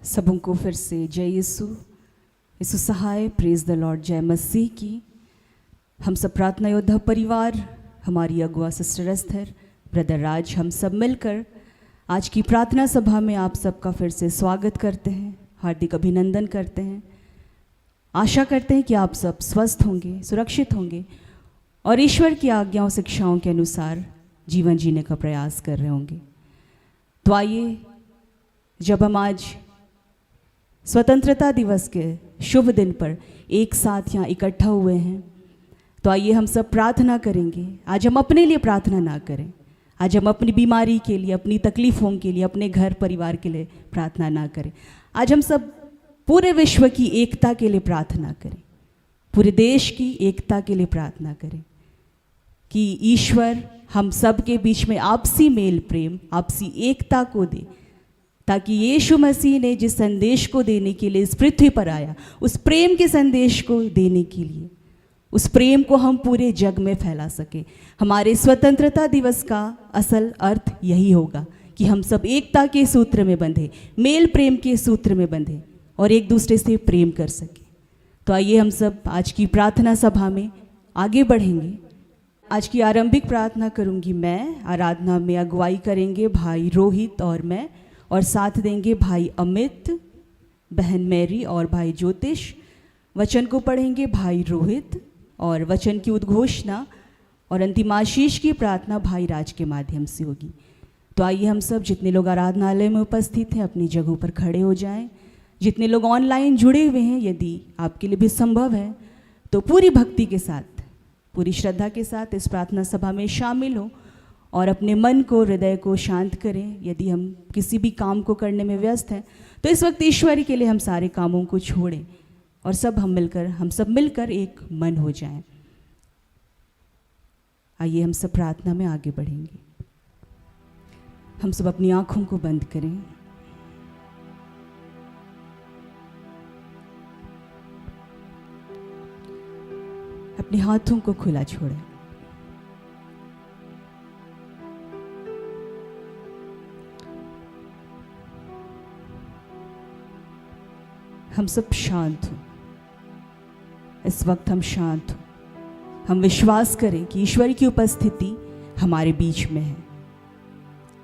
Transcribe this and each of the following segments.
सबको फिर से जय यीशु सहाय, प्रेज द लॉर्ड, जय मसीह की। हम सब प्रार्थना योद्धा परिवार, हमारी अगुआ सिस्टर एस्थर, ब्रदर राज, हम सब मिलकर आज की प्रार्थना सभा में आप सबका फिर से स्वागत करते हैं, हार्दिक अभिनंदन करते हैं। आशा करते हैं कि आप सब स्वस्थ होंगे, सुरक्षित होंगे और ईश्वर की आज्ञाओं शिक्षाओं के अनुसार जीवन जीने का प्रयास कर रहे होंगे। तो आइए, जब हम आज स्वतंत्रता दिवस के शुभ दिन पर एक साथ यहाँ इकट्ठा हुए हैं, तो आइए हम सब प्रार्थना करेंगे। आज हम अपने लिए प्रार्थना ना करें, आज हम अपनी बीमारी के लिए, अपनी तकलीफ़ों के लिए, अपने घर परिवार के लिए प्रार्थना ना करें। आज हम सब पूरे विश्व की एकता के लिए प्रार्थना करें, पूरे देश की एकता के लिए प्रार्थना करें कि ईश्वर हम सब के बीच में आपसी मेल प्रेम, आपसी एकता को दे, ताकि यीशु मसीह ने जिस संदेश को देने के लिए इस पृथ्वी पर आया, उस प्रेम के संदेश को देने के लिए, उस प्रेम को हम पूरे जग में फैला सके। हमारे स्वतंत्रता दिवस का असल अर्थ यही होगा कि हम सब एकता के सूत्र में बंधे, मेल प्रेम के सूत्र में बंधे और एक दूसरे से प्रेम कर सके। तो आइए हम सब आज की प्रार्थना सभा में आगे बढ़ेंगे। आज की आरंभिक प्रार्थना करूंगी मैं, आराधना में अगुवाई करेंगे भाई रोहित और मैं, और साथ देंगे भाई अमित, बहन मैरी और भाई ज्योतिष। वचन को पढ़ेंगे भाई रोहित और वचन की उद्घोषणा और अंतिम आशीष की प्रार्थना भाई राज के माध्यम से होगी। तो आइए हम सब, जितने लोग आराधनालय में उपस्थित हैं, अपनी जगहों पर खड़े हो जाएं। जितने लोग ऑनलाइन जुड़े हुए हैं, यदि आपके लिए भी संभव है तो पूरी भक्ति के साथ, पूरी श्रद्धा के साथ इस प्रार्थना सभा में शामिल हो और अपने मन को, हृदय को शांत करें। यदि हम किसी भी काम को करने में व्यस्त हैं तो इस वक्त ईश्वर के लिए हम सारे कामों को छोड़ें और हम सब मिलकर एक मन हो जाएं। आइए हम सब प्रार्थना में आगे बढ़ेंगे। हम सब अपनी आंखों को बंद करें। अपने हाथों को खुला छोड़ें। हम सब शांत हों। इस वक्त हम शांत हों। हम विश्वास करें कि ईश्वर की उपस्थिति हमारे बीच में है।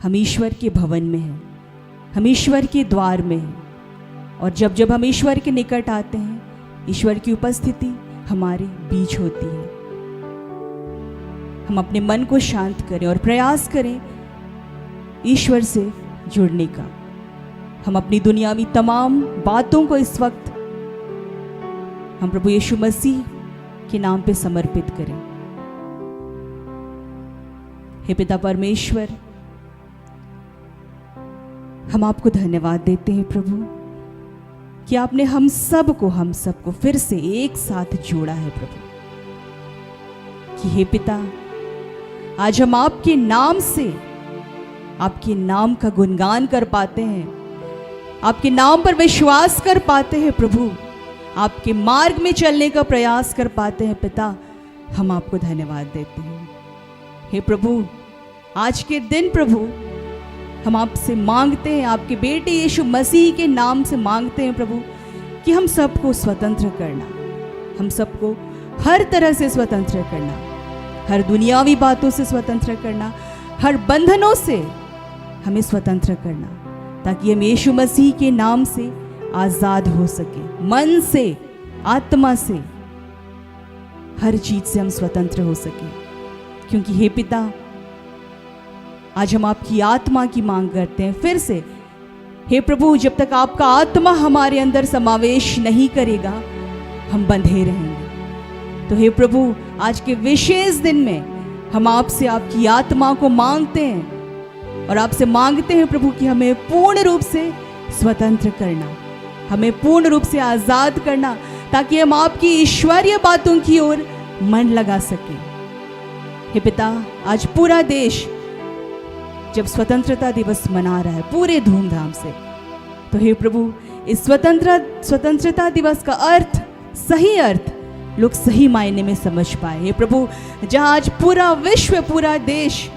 हम ईश्वर के भवन में हैं, हम ईश्वर के द्वार में हैं और जब जब हम ईश्वर के निकट आते हैं, ईश्वर की उपस्थिति हमारे बीच होती है। हम अपने मन को शांत करें और प्रयास करें ईश्वर से जुड़ने का। हम अपनी दुनियावी तमाम बातों को इस वक्त हम प्रभु यीशु मसीह के नाम पे समर्पित करें। हे पिता परमेश्वर, हम आपको धन्यवाद देते हैं प्रभु कि आपने हम सबको फिर से एक साथ जोड़ा है प्रभु। कि हे पिता, आज हम आपके नाम से, आपके नाम का गुणगान कर पाते हैं, आपके नाम पर विश्वास कर पाते हैं प्रभु, आपके मार्ग में चलने का प्रयास कर पाते हैं। पिता, हम आपको धन्यवाद देते हैं। हे प्रभु, आज के दिन प्रभु हम आपसे मांगते हैं, आपके बेटे यीशु मसीह के नाम से मांगते हैं प्रभु कि हम सबको स्वतंत्र करना, हम सबको हर तरह से स्वतंत्र करना, हर दुनियावी बातों से स्वतंत्र करना, हर बंधनों से हमें स्वतंत्र करना, ताकि हम यीशु मसीह के नाम से आज़ाद हो सके। मन से, आत्मा से, हर चीज से हम स्वतंत्र हो सके। क्योंकि हे पिता, आज हम आपकी आत्मा की मांग करते हैं फिर से। हे प्रभु, जब तक आपका आत्मा हमारे अंदर समावेश नहीं करेगा, हम बंधे रहेंगे। तो हे प्रभु, आज के विशेष दिन में हम आपसे आपकी आत्मा को मांगते हैं और आपसे मांगते हैं प्रभु कि हमें पूर्ण रूप से स्वतंत्र करना, हमें पूर्ण रूप से आज़ाद करना, ताकि हम आपकी ईश्वरीय बातों की ओर मन लगा सकें। हे पिता, आज पूरा देश जब स्वतंत्रता दिवस मना रहा है पूरे धूमधाम से, तो हे प्रभु, इस स्वतंत्रता दिवस का अर्थ, सही अर्थ लोग सही मायने में समझ पाए। हे प्रभु, जहाँ आज पूरा विश्व, पूरा देश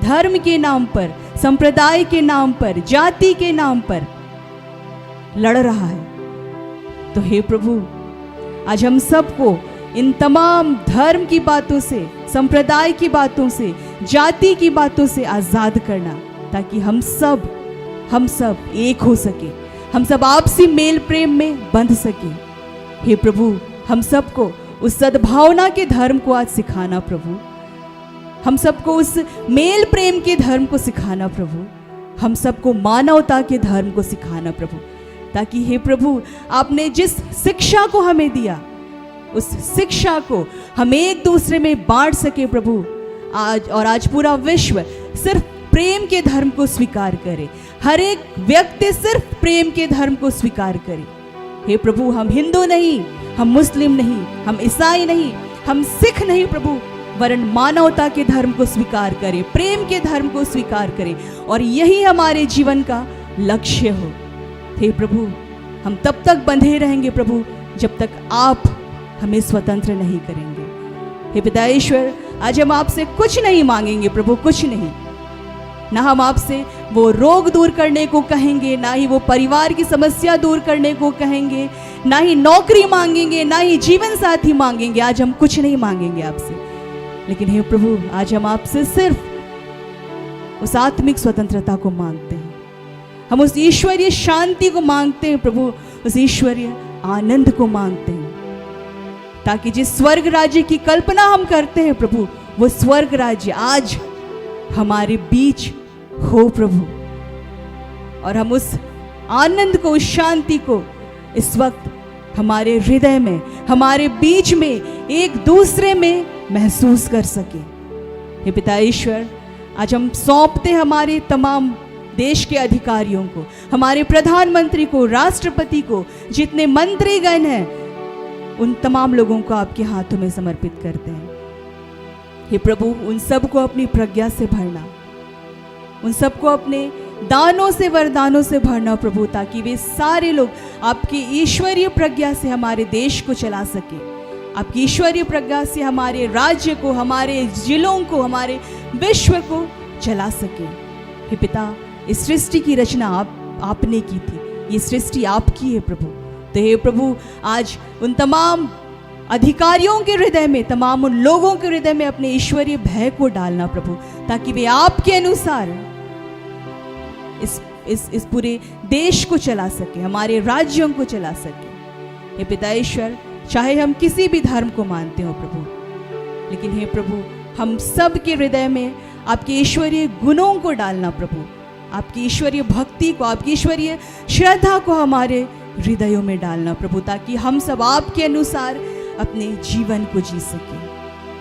धर्म के नाम पर, संप्रदाय के नाम पर, जाति के नाम पर लड़ रहा है। तो हे प्रभु, आज हम सबको इन तमाम धर्म की बातों से, संप्रदाय की बातों से, जाति की बातों से आज़ाद करना, ताकि हम सब एक हो सके, हम सब आपसी मेल प्रेम में बंध सके। हे प्रभु, हम सबको उस सद्भावना के धर्म को आज सिखाना प्रभु, हम सबको उस मेल प्रेम के धर्म को सिखाना प्रभु, हम सबको मानवता के धर्म को सिखाना प्रभु, ताकि हे प्रभु, आपने जिस शिक्षा को हमें दिया, उस शिक्षा को हम एक दूसरे में बांट सके प्रभु। आज पूरा विश्व सिर्फ प्रेम के धर्म को स्वीकार करे, हर एक व्यक्ति सिर्फ प्रेम के धर्म को स्वीकार करे। हे प्रभु, हम हिंदू नहीं, हम मुस्लिम नहीं, हम ईसाई नहीं, हम सिख नहीं प्रभु, वरन मानवता के धर्म को स्वीकार करें, प्रेम के धर्म को स्वीकार करें, और यही हमारे जीवन का लक्ष्य हो। हे प्रभु, हम तब तक बंधे रहेंगे प्रभु जब तक आप हमें स्वतंत्र नहीं करेंगे। हे पिता ईश्वर, आज हम आपसे कुछ नहीं मांगेंगे प्रभु, कुछ नहीं। ना हम आपसे वो रोग दूर करने को कहेंगे, ना ही वो परिवार की समस्या दूर करने को कहेंगे, ना ही नौकरी मांगेंगे, ना ही जीवन साथी मांगेंगे। आज हम कुछ नहीं मांगेंगे आपसे, लेकिन हे प्रभु, आज हम आपसे सिर्फ उस आत्मिक स्वतंत्रता को मांगते हैं, हम उस ईश्वरीय शांति को मांगते हैं प्रभु, उस ईश्वरीय आनंद को मांगते हैं, ताकि जिस स्वर्ग राज्य की कल्पना हम करते हैं प्रभु, वो स्वर्ग राज्य आज हमारे बीच हो प्रभु, और हम उस आनंद को, उस शांति को इस वक्त हमारे हृदय में, हमारे बीच में, एक दूसरे में महसूस कर सके। हे पिता ईश्वर, आज हम सौंपते हमारे तमाम देश के अधिकारियों को, हमारे प्रधानमंत्री को, राष्ट्रपति को, जितने मंत्रीगण हैं, उन तमाम लोगों को आपके हाथों में समर्पित करते हैं। हे प्रभु, उन सबको अपनी प्रज्ञा से भरना, उन सबको अपने दानों से, वरदानों से भरना प्रभु, ताकि वे सारे लोग आपकी ईश्वरीय प्रज्ञा से हमारे देश को चला सके, आपकी ईश्वरीय प्रज्ञा से हमारे राज्य को, हमारे जिलों को, हमारे विश्व को चला सके। हे पिता, इस सृष्टि की रचना आपने की थी, ये सृष्टि आपकी है प्रभु। तो हे प्रभु, आज उन तमाम अधिकारियों के हृदय में, तमाम उन लोगों के हृदय में अपने ईश्वरीय भय को डालना प्रभु, ताकि वे आपके अनुसार इस पूरे देश को चला सके, हमारे राज्यों को चला सके। हे पिता ईश्वर, चाहे हम किसी भी धर्म को मानते हो प्रभु, लेकिन हे प्रभु, हम सब के हृदय में आपके ईश्वरीय गुणों को डालना प्रभु, आपकी ईश्वरीय भक्ति को, आपकी ईश्वरीय श्रद्धा को हमारे हृदयों में डालना प्रभु, ताकि हम सब आपके अनुसार अपने जीवन को जी सके।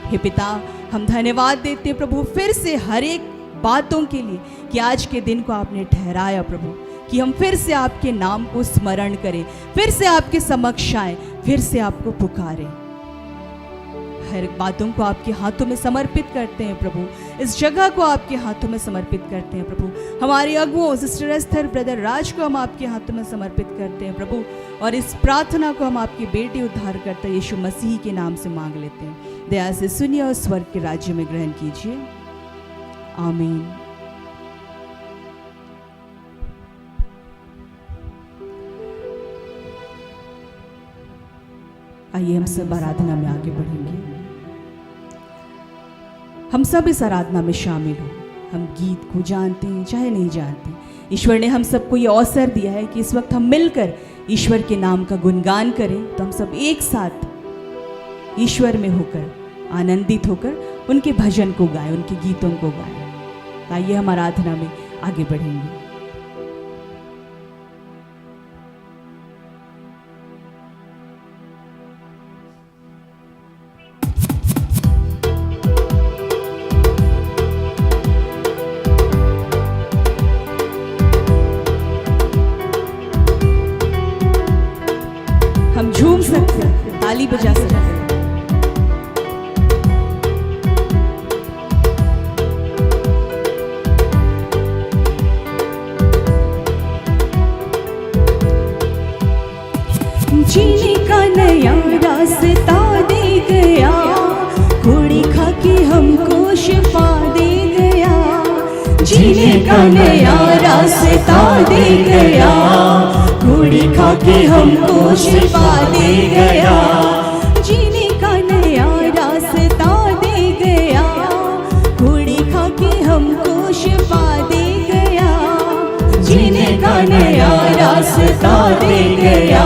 हे पिता, हम धन्यवाद देते प्रभु फिर से हर एक बातों के लिए कि आज के दिन को आपने ठहराया प्रभु, कि हम फिर से आपके नाम को स्मरण करें, फिर से आपके समक्ष आए, फिर से आपको पुकारें। हर बातों को आपके हाथों में समर्पित करते हैं प्रभु, इस जगह को आपके हाथों में समर्पित करते हैं प्रभु, हमारे अगुओं सिस्टर एस्थर, ब्रदर राज को हम आपके हाथों में समर्पित करते हैं प्रभु, और इस प्रार्थना को हम आपके बेटे उद्धारकर्ता यीशु मसीह के नाम से मांग लेते हैं। दया से सुनिए और स्वर्ग के राज्य में ग्रहण कीजिए। आमीन। आइए हम सब आराधना में आगे बढ़ेंगे। हम सब इस आराधना में शामिल हो। हम गीत को जानते हैं चाहे नहीं जानते, ईश्वर ने हम सबको ये अवसर दिया है कि इस वक्त हम मिलकर ईश्वर के नाम का गुणगान करें। तो हम सब एक साथ ईश्वर में होकर, आनंदित होकर उनके भजन को गाएं, उनके गीतों को गाएं। आइए हम आराधना में आगे बढ़ेंगे। हम झूम सकते हैं, ताली बजा सकते हैं। जीने का नया रास्ता दे गया, घोड़ी खा के हमको शिफा दे गया। जीने का नया रास्ता दे गया, घोड़ी हमको शिफा दे गया, जीने का नया रास्ता दे गया, घोड़ी खा के हमको शिफा दे गया, जीने का नया रास्ता दे गया,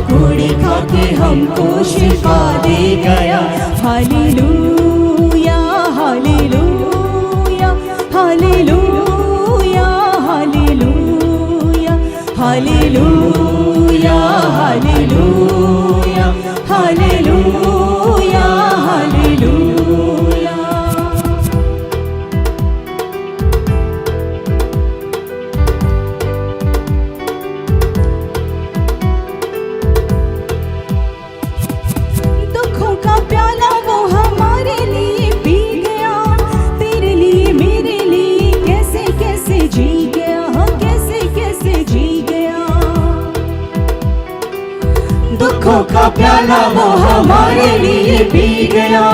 घोड़ी खा के हमको शिफा दे गया। Hallelujah hallelujah hallelujah hallelujah hallelujah hallelujah hallelujah hallelujah. दुखों का प्याला वो हमारे लिए पी गया, तेरे लिए मेरे लिए कैसे कैसे जी गया, हाँ कैसे कैसे जी गया। दुखों का प्याला वो हमारे लिए पी गया,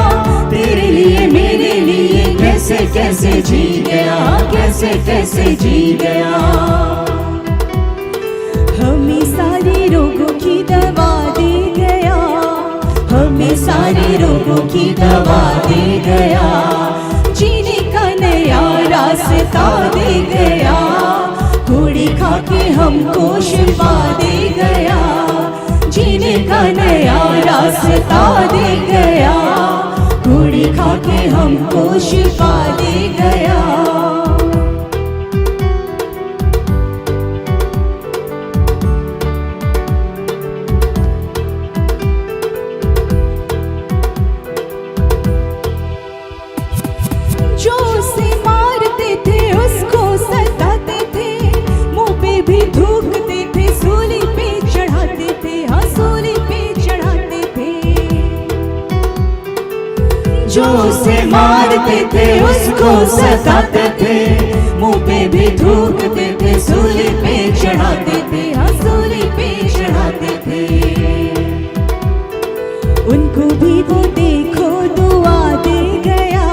तेरे लिए मेरे लिए कैसे कैसे जी गया, कैसे कैसे जी गया। हमें सारे रोगों की दवा दे गया, हमें सारे रोगों की दवा दे गया, जीने का नया रास्ता दे गया, घोड़ी खा के हमको शिफा दे गया, जीने का नया रास्ता दे गया, घोड़ी खा के हमको शिफा दे गया। जो उसे मारते थे उसको सताते थे, मुंह पे भी थूकते थे, सूली पे चढ़ाते थे, हाँ सूली पे चढ़ाते थे। जो उसे मारते थे उसको सताते थे, मुंह पे भी थूकते थे, सूली पे चढ़ाते थे, हाँ सूली पे चढ़ाते थे। उनको भी वो देखो दुआ दे गया,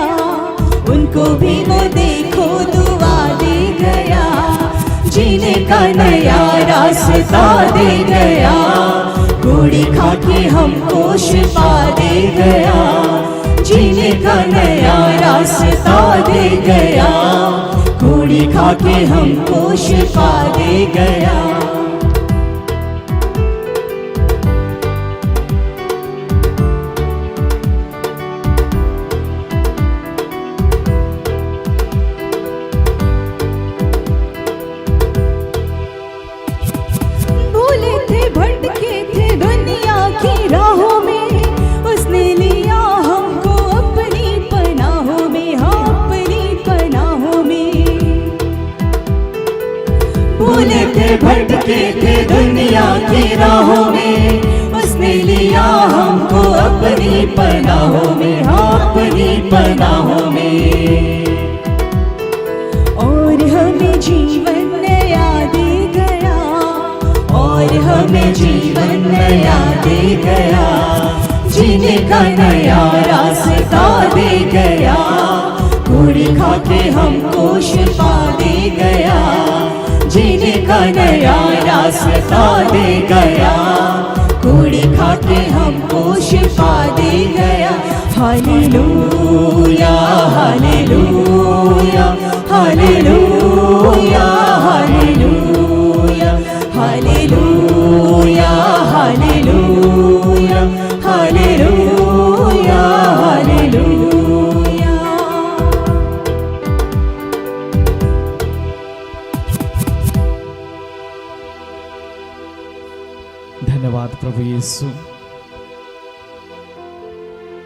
उनको भी वो देखो दुआ दे गया, जीने का नया रास्ता दे गया, घोड़ी खा के हमको शिफा दे गया, जीने का नया रास्ता दे गया, घोड़ी खा के हमको शिफा दे गया। भूले थे भटके थे दुनिया की राहों में, उसने लिया हमको अपनी पनाहों में, हाँ अपनी पनाहों में। भूले थे भटके थे दुनिया की राहों में, उसने लिया हमको अपनी पनाहों में, हाँ अपनी पनाहों में। और हमें जीवन नया दे गया, और हमें जीवन नया दे गया, जीने का नया रास्ता दे गया, घोड़ी खा के हमको शिफा दे गया, जीने का नया रास्ता दे गया, घोड़ी खा के हमको शिफा दे गया। Hallelujah hallelujah hallelujah hallelujah hallelujah hallelujah hallelujah hallelujah. धन्यवाद प्रभु यीशु।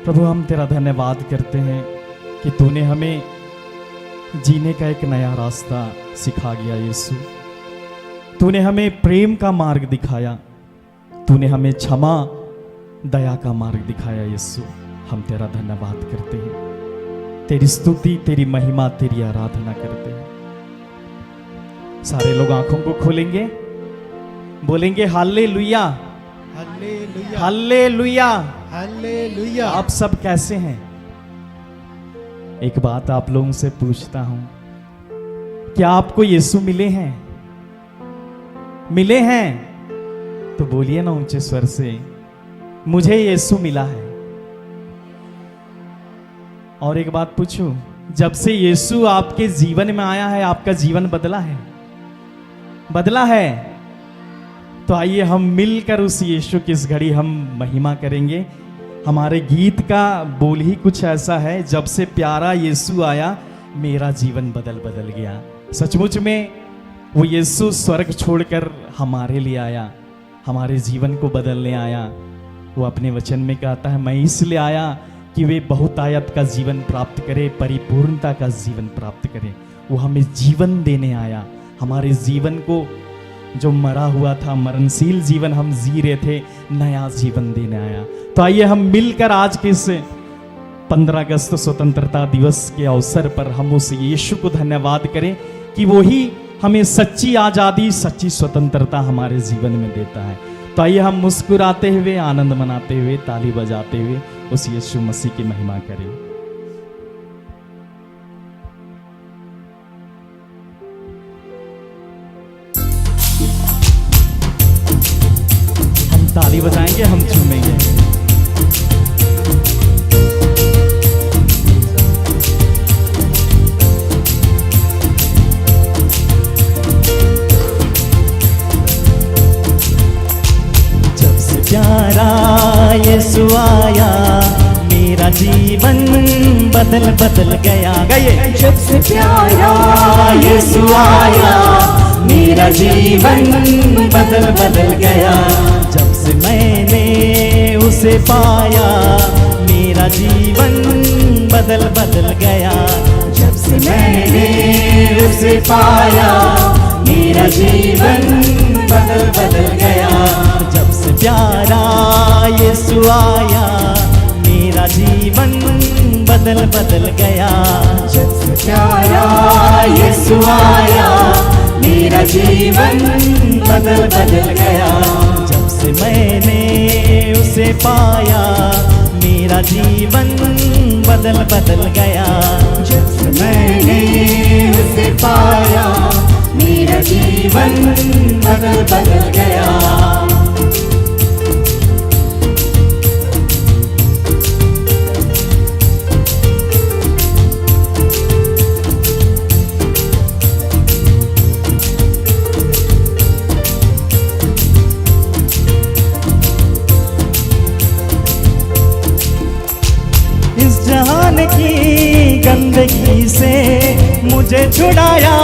प्रभु हम तेरा धन्यवाद करते हैं कि तूने हमें जीने का एक नया रास्ता सिखा गया यीशु। तूने हमें प्रेम का मार्ग दिखाया, तूने हमें क्षमा दया का मार्ग दिखाया यीशु। हम तेरा धन्यवाद करते हैं, तेरी स्तुति तेरी महिमा तेरी आराधना करते हैं। सारे लोग आंखों को खोलेंगे, बोलेंगे हालेलुया हालेलुया हालेलुया हालेलुया। आप सब कैसे हैं? एक बात आप लोगों से पूछता हूं, क्या आपको यीशु मिले हैं? मिले हैं? तो बोलिए ना ऊंचे स्वर से, मुझे यीशु मिला है। और एक बात पूछूं, जब से यीशु आपके जीवन में आया है आपका जीवन बदला है? बदला है। तो आइए हम मिलकर उस यीशु की इस घड़ी हम महिमा करेंगे। हमारे गीत का बोल ही कुछ ऐसा है, जब से प्यारा यीशु आया मेरा जीवन बदल बदल गया। सचमुच में वो यीशु स्वर्ग छोड़कर हमारे लिए आया, हमारे जीवन को बदलने आया। वो अपने वचन में कहता है, मैं इसलिए आया कि वे बहुतायत का जीवन प्राप्त करे, परिपूर्णता का जीवन प्राप्त करे। वो हमें जीवन देने आया, हमारे जीवन को जो मरा हुआ था, मरणशील जीवन हम जी रहे थे, नया जीवन देने आया। तो आइए हम मिलकर आज के इस 15 अगस्त स्वतंत्रता दिवस के अवसर पर हम उस यीशु को धन्यवाद करें कि वो ही हमें सच्ची आज़ादी, सच्ची स्वतंत्रता हमारे जीवन में देता है। तो आइए हम मुस्कुराते हुए, आनंद मनाते हुए, ताली बजाते हुए उस यीशु मसीह की महिमा करें। हम ताली बजाएंगे, हम झूमेंगे। प्यारा यीशु आया मेरा जीवन बदल बदल गया। गए जब से प्यारा यीशु आया मेरा जीवन बदल बदल गया। जब से मैंने उसे पाया मेरा जीवन बदल बदल गया। जब से मैंने उसे पाया मेरा जीवन बदल बदल गया। जब से प्यारा यीशु आया मेरा जीवन बदल बदल गया। जब से प्यारा यीशु आया मेरा जीवन बदल बदल गया। जब से मैंने उसे पाया मेरा जीवन बदल बदल गया। जब से मैंने उसे पाया मेरा जीवन बदल बदल गया। इस जहान की गंदगी से मुझे छुड़ाया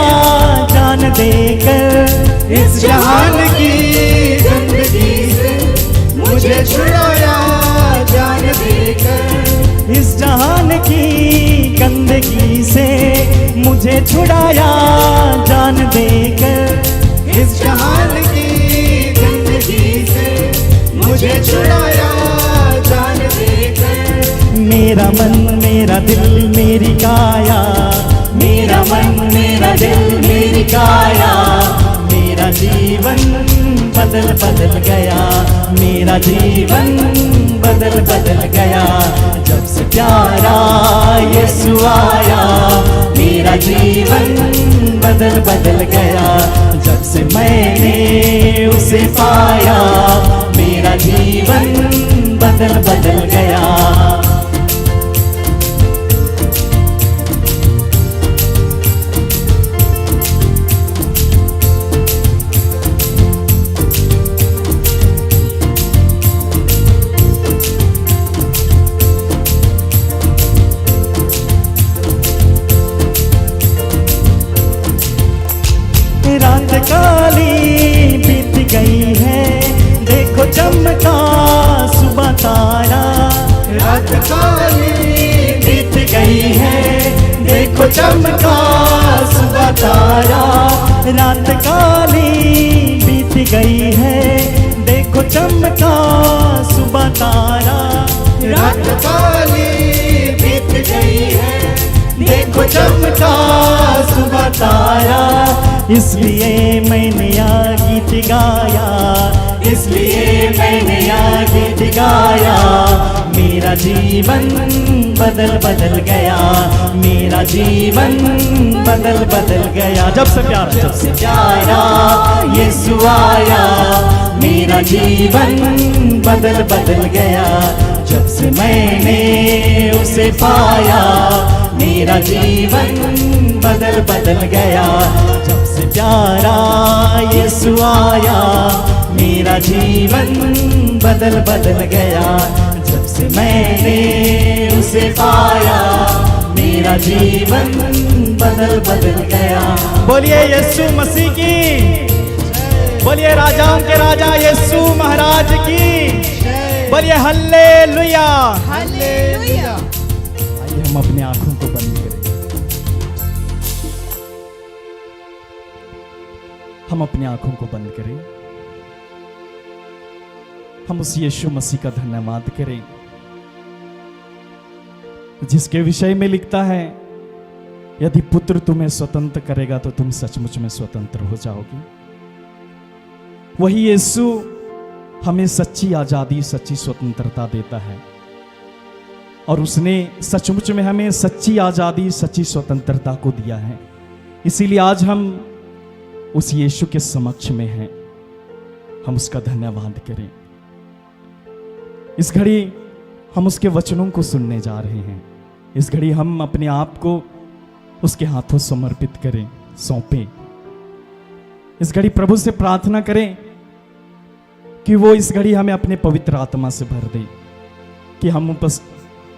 जान देकर। इस जहान की जिंदगी से मुझे छुड़ाया जान देकर। इस जहान की गंदगी से मुझे छुड़ाया जान देकर। इस जहान की जिंदगी से मुझे छुड़ाया जान देकर। मेरा मन मेरा दिल मेरी काया, मेरा मन मेरा दिल मेरी काया, मेरा जीवन बदल बदल गया। मेरा जीवन बदल बदल गया। जब से प्यारा यीशु आया मेरा जीवन बदल बदल गया। जब से मैंने उसे पाया मेरा जीवन बदल बदल गया। रात काली बीत गई है, देखो चमका सुबह तारा। रात काली बीत गई है, देखो चमका सुबह तारा। रात काली बीत गई है, देखो चमका सुबह तारा। रात काली बीत गई है, देखो चमका सुबह तारा। इसलिए मैंने यह गीत गाया, इसलिए मैंने यह गीत गाया। मेरा जीवन बदल बदल गया, मेरा जीवन बदल बदल गया। जब से प्यारा यीशु आया मेरा जीवन बदल बदल गया जब से मैंने उसे पाया। मेरा जीवन बदल बदल गया जब से प्यारा यीशु आया। मेरा जीवन बदल बदल गया जब से मैंने उसे पाया। मेरा जीवन बदल बदल गया। बोलिए यीशु मसीह की, बोलिए राजाओं के राजा यीशु महाराज की, बोलिए हालेलुया। हालेलुया। आइए हम अपनी आंखों को बंद करें। हम अपनी आंखों को बंद करें। हम उस यीशु मसीह का धन्यवाद करें जिसके विषय में लिखता है, यदि पुत्र तुम्हें स्वतंत्र करेगा तो तुम सचमुच में स्वतंत्र हो जाओगे। वही यीशु हमें सच्ची आजादी, सच्ची स्वतंत्रता देता है और उसने सचमुच में हमें सच्ची आजादी, सच्ची स्वतंत्रता को दिया है। इसीलिए आज हम उस यीशु के समक्ष में हैं, हम उसका धन्यवाद करें। इस घड़ी हम उसके वचनों को सुनने जा रहे हैं। इस घड़ी हम अपने आप को उसके हाथों समर्पित करें, सौंपें। इस घड़ी प्रभु से प्रार्थना करें कि वो इस घड़ी हमें अपने पवित्र आत्मा से भर दे, कि हम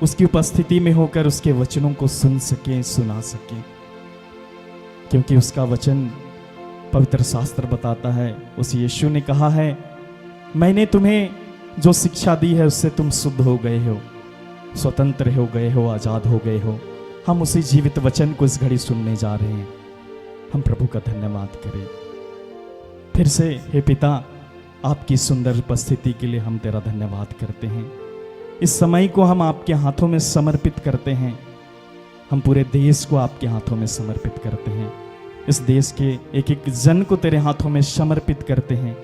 उसकी उपस्थिति में होकर उसके वचनों को सुन सकें, सुना सकें। क्योंकि उसका वचन पवित्र शास्त्र बताता है, उस यीशु ने कहा है, मैंने तुम्हें जो शिक्षा दी है उससे तुम शुद्ध हो गए हो, स्वतंत्र हो गए हो, आजाद हो गए हो। हम उसी जीवित वचन को इस घड़ी सुनने जा रहे हैं। हम प्रभु का धन्यवाद करें। फिर से हे पिता, आपकी सुंदर उपस्थिति के लिए हम तेरा धन्यवाद करते हैं। इस समय को हम आपके हाथों में समर्पित करते हैं। हम पूरे देश को आपके हाथों में समर्पित करते हैं। इस देश के एक एक जन को तेरे हाथों में समर्पित करते हैं।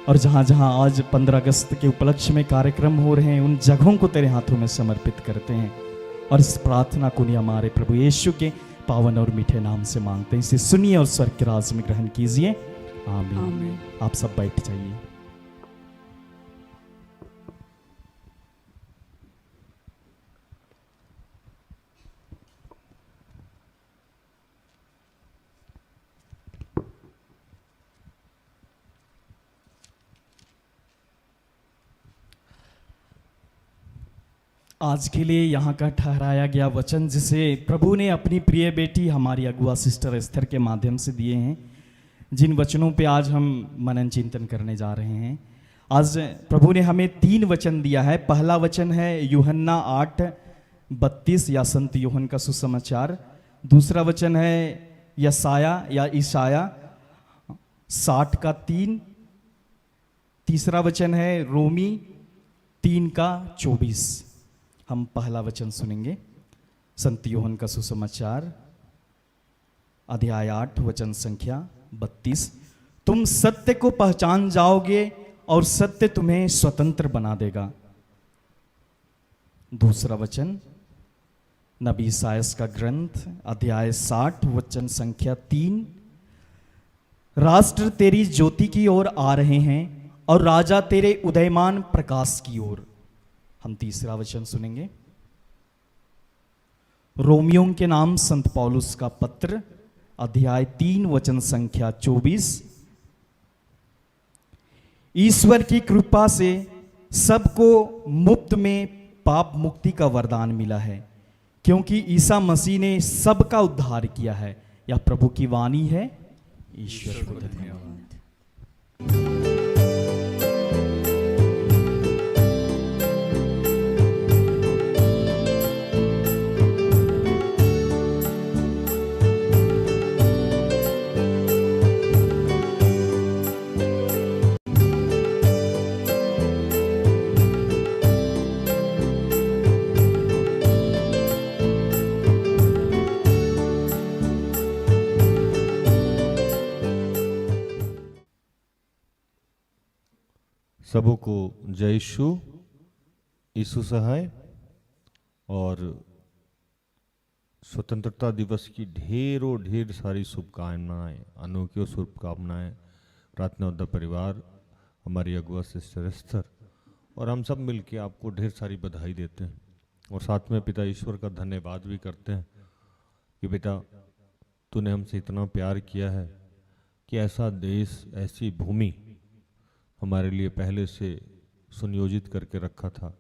और जहाँ जहाँ आज 15 अगस्त के उपलक्ष्य में कार्यक्रम हो रहे हैं, उन जगहों को तेरे हाथों में समर्पित करते हैं। और इस प्रार्थना को नहीं हमारे प्रभु यीशु के पावन और मीठे नाम से मांगते हैं। इसे सुनिए और स्वर्ग के राज में ग्रहण कीजिए। आमीन। आमीन। आप सब बैठ जाइए। आज के लिए यहाँ का ठहराया गया वचन, जिसे प्रभु ने अपनी प्रिय बेटी हमारी अगुआ सिस्टर एस्थर के माध्यम से दिए हैं, जिन वचनों पे आज हम मनन चिंतन करने जा रहे हैं। आज प्रभु ने हमें 3 वचन दिया है। पहला वचन है यूहन्ना 8:32 या संत यूहन का सुसमाचार। दूसरा वचन है यसाया या ईशाया 60:3। तीसरा वचन है रोमी 3:24। हम पहला वचन सुनेंगे। संत यूहन का सुसमाचार अध्याय 8 वचन संख्या 32। तुम सत्य को पहचान जाओगे और सत्य तुम्हें स्वतंत्र बना देगा। दूसरा वचन नबी इसायास का ग्रंथ अध्याय 60 वचन संख्या 3। राष्ट्र तेरी ज्योति की ओर आ रहे हैं और राजा तेरे उदयमान प्रकाश की ओर। हम तीसरा वचन सुनेंगे। रोमियों के नाम संत पौलुस का पत्र अध्याय 3 वचन संख्या 24। ईश्वर की कृपा से सबको मुफ्त में पाप मुक्ति का वरदान मिला है, क्योंकि ईसा मसीह ने सबका उद्धार किया है। यह प्रभु की वाणी है। ईश्वर को धन्यवाद। सबों को जय यीशु सहाय और स्वतंत्रता दिवस की ढेर सारी शुभकामनाएं, अनोखी शुभकामनाएं प्रार्थना उद्धार परिवार हमारी अगुआ सिस्टर एस्थर, और हम सब मिलके आपको ढेर सारी बधाई देते हैं और साथ में पिता ईश्वर का धन्यवाद भी करते हैं कि बेटा तूने हमसे इतना प्यार किया है कि ऐसा देश, ऐसी भूमि हमारे लिए पहले से सुनियोजित करके रखा था।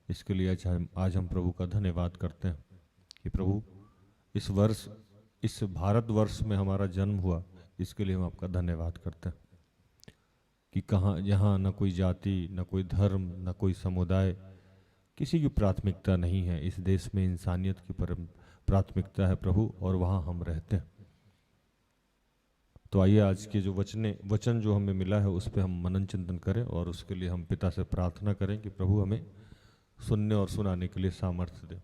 इसके लिए आज हम प्रभु का धन्यवाद करते हैं कि प्रभु इस वर्ष, इस भारतवर्ष में हमारा जन्म हुआ, इसके लिए हम आपका धन्यवाद करते हैं कि कहाँ, यहाँ न कोई जाति, न कोई धर्म, न कोई समुदाय, किसी की प्राथमिकता नहीं है। इस देश में इंसानियत की प्राथमिकता है प्रभु, और वहाँ हम रहते हैं। तो आइए आज के जो वचन जो हमें मिला है उस पर हम मनन चिंतन करें और उसके लिए हम पिता से प्रार्थना करें कि प्रभु हमें सुनने और सुनाने के लिए सामर्थ्य दे।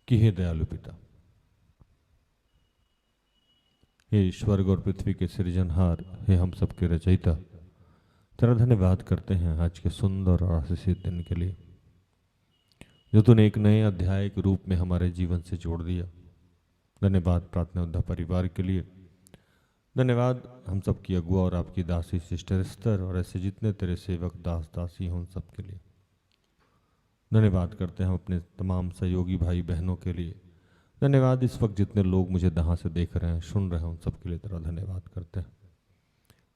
कि हे दयालु पिता, हे स्वर्ग और पृथ्वी के सृजनहार, हे हम सबके रचयिता, तेरा धन्यवाद करते हैं आज के सुंदर और आशीषित दिन के लिए जो तूने एक नए अध्याय के रूप में हमारे जीवन से जोड़ दिया। धन्यवाद प्रार्थना उद्धा परिवार के लिए, धन्यवाद हम सब की अगुआ और आपकी दासी सिस्टर एस्थर और ऐसे जितने तेरे सेवक दास दासी हैं उन सब के लिए धन्यवाद करते हैं। हम अपने तमाम सहयोगी भाई बहनों के लिए धन्यवाद। इस वक्त जितने लोग मुझे यहाँ से देख रहे हैं, सुन रहे हैं, उन सब के लिए तेरा धन्यवाद करते हैं।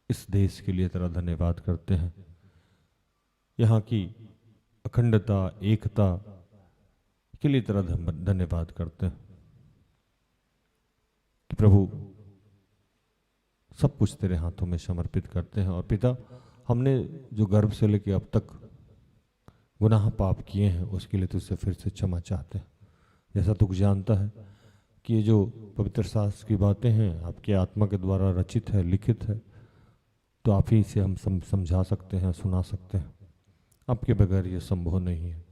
इस देश के लिए तेरा धन्यवाद करते हैं, यहाँ की अखंडता, एकता के लिए तेरा धन्यवाद करते हैं कि प्रभु सब कुछ तेरे हाथों में समर्पित करते हैं। और पिता, हमने जो गर्भ से लेकर अब तक गुनाह पाप किए हैं उसके लिए तुझसे फिर से क्षमा चाहते हैं। जैसा तू जानता है कि ये जो पवित्र शास्त्र की बातें हैं आपके आत्मा के द्वारा रचित है, लिखित है, तो आप ही से हम समझा सकते हैं, सुना सकते हैं। आपके बगैर ये संभव नहीं है।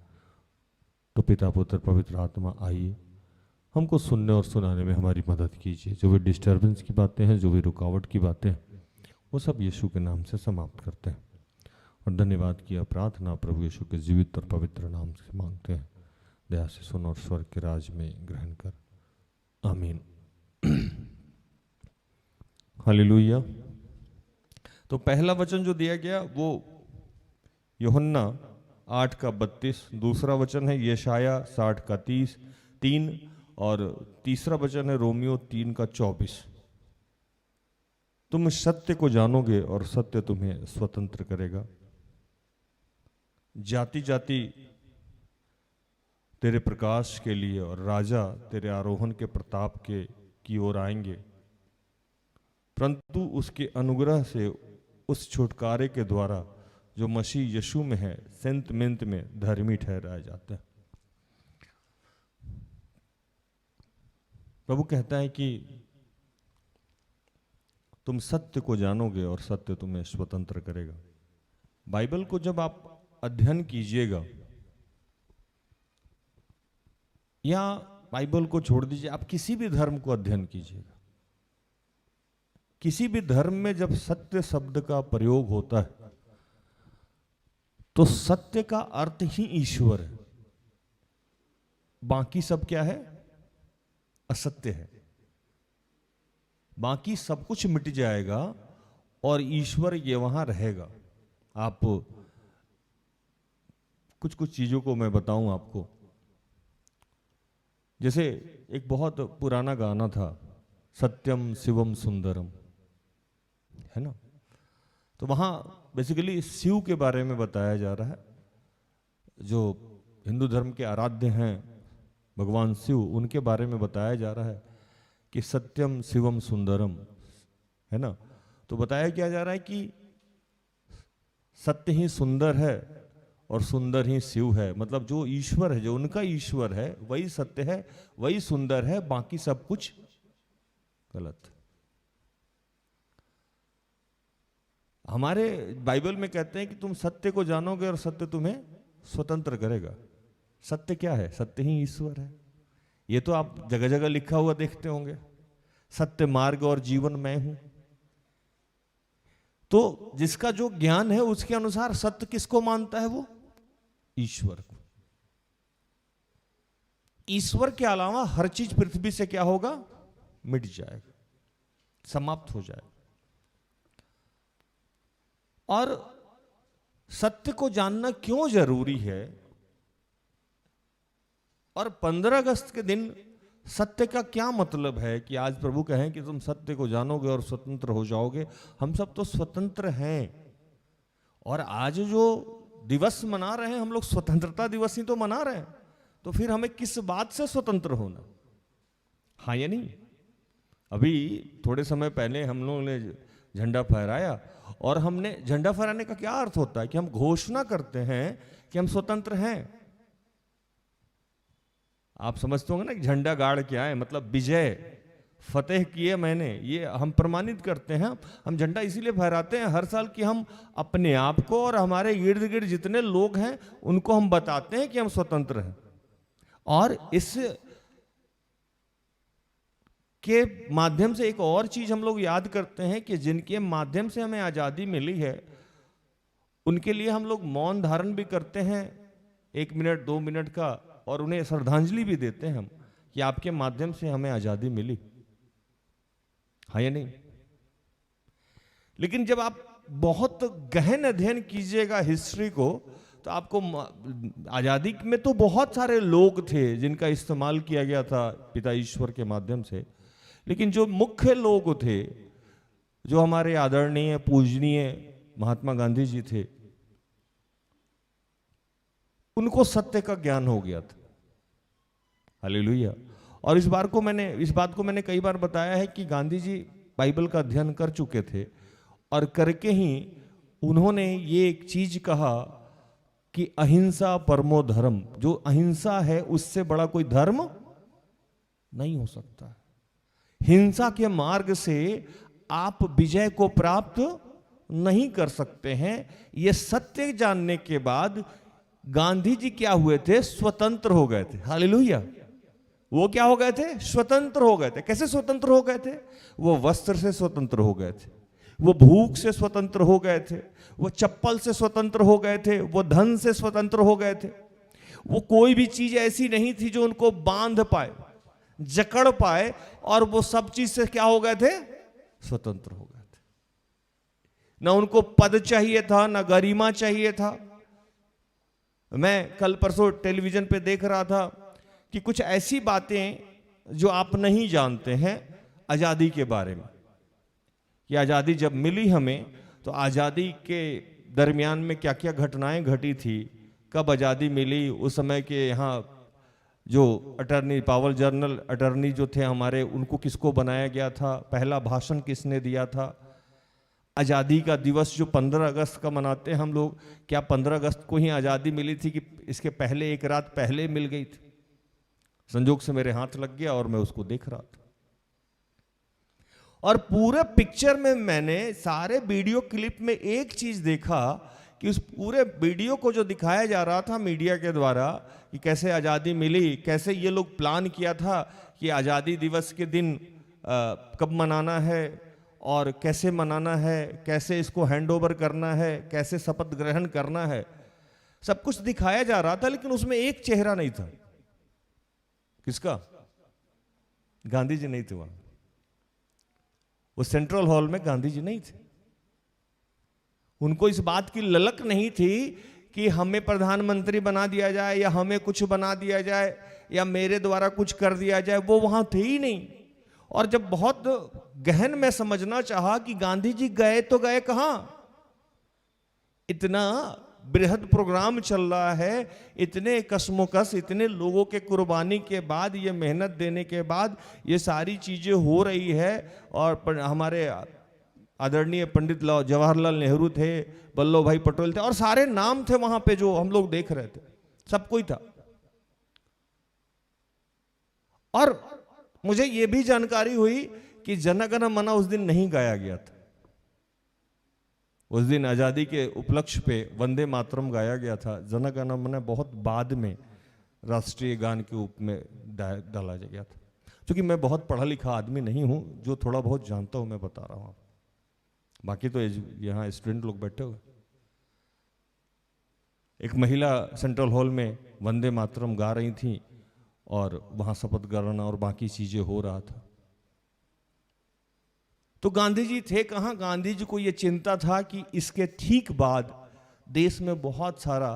तो पिता, पुत्र, पवित्र आत्मा, आइए हमको सुनने और सुनाने में हमारी मदद कीजिए। जो भी डिस्टर्बेंस की बातें हैं, जो भी रुकावट की बातें हैं, वो सब यीशु के नाम से समाप्त करते हैं। और धन्यवाद किया प्रार्थना प्रभु यीशु के जीवित और पवित्र नाम से मांगते हैं। दया से सुन और स्वर्ग के राज में ग्रहण कर, आमीन। हालेलुया। तो पहला वचन जो दिया गया वो यूहन्ना 8:32, दूसरा वचन है यशाया 60:3 और तीसरा वचन है रोमियो 3:24। तुम सत्य को जानोगे और सत्य तुम्हें स्वतंत्र करेगा। जाति जाति तेरे प्रकाश के लिए और राजा तेरे आरोहण के प्रताप की ओर आएंगे, परंतु उसके अनुग्रह से उस छुटकारे के द्वारा जो मसीह यीशु में है सेंत मिंत में धर्मी ठहराया जाता है। प्रभु कहता है कि तुम सत्य को जानोगे और सत्य तुम्हें स्वतंत्र करेगा। बाइबल को जब आप अध्ययन कीजिएगा, या बाइबल को छोड़ दीजिए, आप किसी भी धर्म को अध्ययन कीजिएगा, किसी भी धर्म में जब सत्य शब्द का प्रयोग होता है तो सत्य का अर्थ ही ईश्वर है। बाकी सब क्या है? असत्य है। बाकी सब कुछ मिट जाएगा और ईश्वर ये वहां रहेगा। आप कुछ चीजों को मैं बताऊं आपको। जैसे एक बहुत पुराना गाना था, सत्यम शिवम सुंदरम, है ना? तो वहां बेसिकली शिव के बारे में बताया जा रहा है। जो हिंदू धर्म के आराध्य हैं भगवान शिव, उनके बारे में बताया जा रहा है कि सत्यम शिवम सुंदरम, है ना? तो बताया क्या जा रहा है कि सत्य ही सुंदर है और सुंदर ही शिव है। मतलब जो ईश्वर है, जो उनका ईश्वर है, वही सत्य है, वही सुंदर है, बाकी सब कुछ गलत। हमारे बाइबल में कहते हैं कि तुम सत्य को जानोगे और सत्य तुम्हें स्वतंत्र करेगा। सत्य क्या है? सत्य ही ईश्वर है। ये तो आप जगह जगह लिखा हुआ देखते होंगे, सत्य मार्ग और जीवन मैं हूं। तो जिसका जो ज्ञान है उसके अनुसार सत्य किसको मानता है? वो ईश्वर को। ईश्वर के अलावा हर चीज पृथ्वी से क्या होगा? मिट जाएगा। समाप्त हो जाए। और सत्य को जानना क्यों जरूरी है, और 15 अगस्त के दिन सत्य का क्या मतलब है कि आज प्रभु कहें कि तुम सत्य को जानोगे और स्वतंत्र हो जाओगे। हम सब तो स्वतंत्र हैं, और आज जो दिवस मना रहे हैं हम लोग स्वतंत्रता दिवस ही तो मना रहे हैं, तो फिर हमें किस बात से स्वतंत्र होना? हाँ या नहीं? अभी थोड़े समय पहले हम लोगों ने झंडा फहराया, और हमने झंडा फहराने का क्या अर्थ होता है कि हम घोषणा करते हैं कि हम स्वतंत्र हैं। आप समझते होंगे ना कि झंडा गाड़ के आए मतलब विजय, फतेह किए मैंने, ये हम प्रमाणित करते हैं। हम झंडा इसीलिए फहराते हैं हर साल कि हम अपने आप को और हमारे इर्द गिर्द जितने लोग हैं उनको हम बताते हैं कि हम स्वतंत्र हैं। और इस के माध्यम से एक और चीज हम लोग याद करते हैं कि जिनके माध्यम से हमें आजादी मिली है उनके लिए हम लोग मौन धारण भी करते हैं 1 मिनट 2 मिनट का, और उन्हें श्रद्धांजलि भी देते हैं हम कि आपके माध्यम से हमें आजादी मिली। हाँ या नहीं? लेकिन जब आप बहुत गहन अध्ययन कीजिएगा हिस्ट्री को, तो आपको आजादी में तो बहुत सारे लोग थे जिनका इस्तेमाल किया गया था पिता ईश्वर के माध्यम से, लेकिन जो मुख्य लोग थे, जो हमारे आदरणीय पूजनीय महात्मा गांधी जी थे, उनको सत्य का ज्ञान हो गया था। हालेलुया। और इस बात को मैंने कई बार बताया है कि गांधी जी बाइबल का अध्ययन कर चुके थे, और करके ही उन्होंने ये एक चीज कहा कि अहिंसा परमो धर्म। जो अहिंसा है उससे बड़ा कोई धर्म नहीं हो सकता। हिंसा के मार्ग से आप विजय को प्राप्त नहीं कर सकते हैं। यह सत्य जानने के बाद गांधी जी क्या हुए थे? स्वतंत्र हो गए थे। हालेलुया। वो क्या हो गए थे? स्वतंत्र हो गए थे। कैसे स्वतंत्र हो गए थे? वो वस्त्र से स्वतंत्र हो गए थे, वो भूख से स्वतंत्र हो गए थे, वो चप्पल से स्वतंत्र हो गए थे, वो धन से स्वतंत्र हो गए थे। वो कोई भी चीज ऐसी नहीं थी जो उनको बांध पाए, जकड़ पाए, और वो सब चीज से क्या हो गए थे? स्वतंत्र हो गए थे। ना उनको पद चाहिए था, ना गरिमा चाहिए था। मैं कल परसों टेलीविजन पे देख रहा था कि कुछ ऐसी बातें जो आप नहीं जानते हैं आजादी के बारे में, कि आजादी जब मिली हमें तो आजादी के दरमियान में क्या क्या घटनाएं घटी थी, कब आजादी मिली, उस समय के यहाँ जो अटर्नी पावर जनरल अटर्नी जो थे हमारे, उनको किसको बनाया गया था, पहला भाषण किसने दिया था, आज़ादी का दिवस जो 15 अगस्त का मनाते हैं हम लोग, क्या 15 अगस्त को ही आज़ादी मिली थी कि इसके पहले एक रात पहले मिल गई थी? संजोग से मेरे हाथ लग गया और मैं उसको देख रहा था, और पूरे पिक्चर में मैंने सारे वीडियो क्लिप में एक चीज देखा कि उस पूरे वीडियो को जो दिखाया जा रहा था मीडिया के द्वारा कि कैसे आज़ादी मिली, कैसे ये लोग प्लान किया था कि आज़ादी दिवस के दिन कब मनाना है और कैसे मनाना है, कैसे इसको हैंड ओवर करना है, कैसे शपथ ग्रहण करना है, सब कुछ दिखाया जा रहा था। लेकिन उसमें एक चेहरा नहीं था। किसका? गांधी जी नहीं थे वहां। वो सेंट्रल हॉल में गांधी जी नहीं थे। उनको इस बात की ललक नहीं थी कि हमें प्रधानमंत्री बना दिया जाए या हमें कुछ बना दिया जाए या मेरे द्वारा कुछ कर दिया जाए, वो वहां थे ही नहीं। और जब बहुत गहन में समझना चाहा कि गांधी जी गए तो गए कहां? इतना बृहद प्रोग्राम चल रहा है, इतने कसमोकस, इतने लोगों के कुर्बानी के बाद, ये मेहनत देने के बाद ये सारी चीजें हो रही है। और हमारे आदरणीय पंडित जवाहरलाल नेहरू थे, वल्लभ भाई पटेल थे, और सारे नाम थे वहां पे जो हम लोग देख रहे थे, सब कोई था। और मुझे ये भी जानकारी हुई कि जन गण मन उस दिन नहीं गाया गया था। उस दिन आजादी के उपलक्ष्य पे वंदे मातरम गाया गया था। जन गण मन बहुत बाद में राष्ट्रीय गान के रूप में डाला गया था। क्योंकि मैं बहुत पढ़ा लिखा आदमी नहीं हूं, जो थोड़ा बहुत जानता हूं मैं बता रहा हूं। बाकी तो यहाँ स्टूडेंट लोग बैठे हुए। एक महिला सेंट्रल हॉल में वंदे मातरम गा रही थी और वहां शपथ ग्रहण और बाकी चीजें हो रहा था। तो गांधी जी थे कहाँ? गांधी जी को यह चिंता था कि इसके ठीक बाद देश में बहुत सारा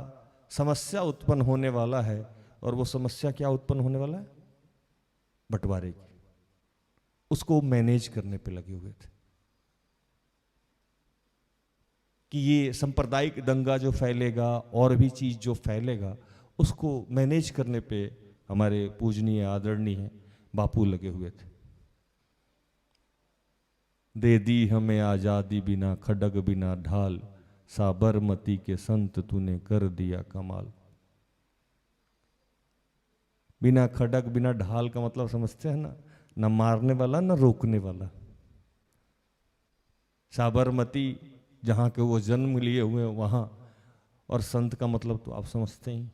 समस्या उत्पन्न होने वाला है। और वो समस्या क्या उत्पन्न होने वाला है? बंटवारे की। उसको मैनेज करने पे लगे हुए थे कि ये सांप्रदायिक दंगा जो फैलेगा और भी चीज जो फैलेगा उसको मैनेज करने पे हमारे पूजनीय आदरणीय बापू लगे हुए थे। दे दी हमें आजादी बिना खड्ग बिना ढाल, साबरमती के संत तूने कर दिया कमाल। बिना खड्ग बिना ढाल का मतलब समझते हैं ना? न मारने वाला न रोकने वाला। साबरमती जहां के वो जन्म लिए हुए वहां, और संत का मतलब तो आप समझते ही।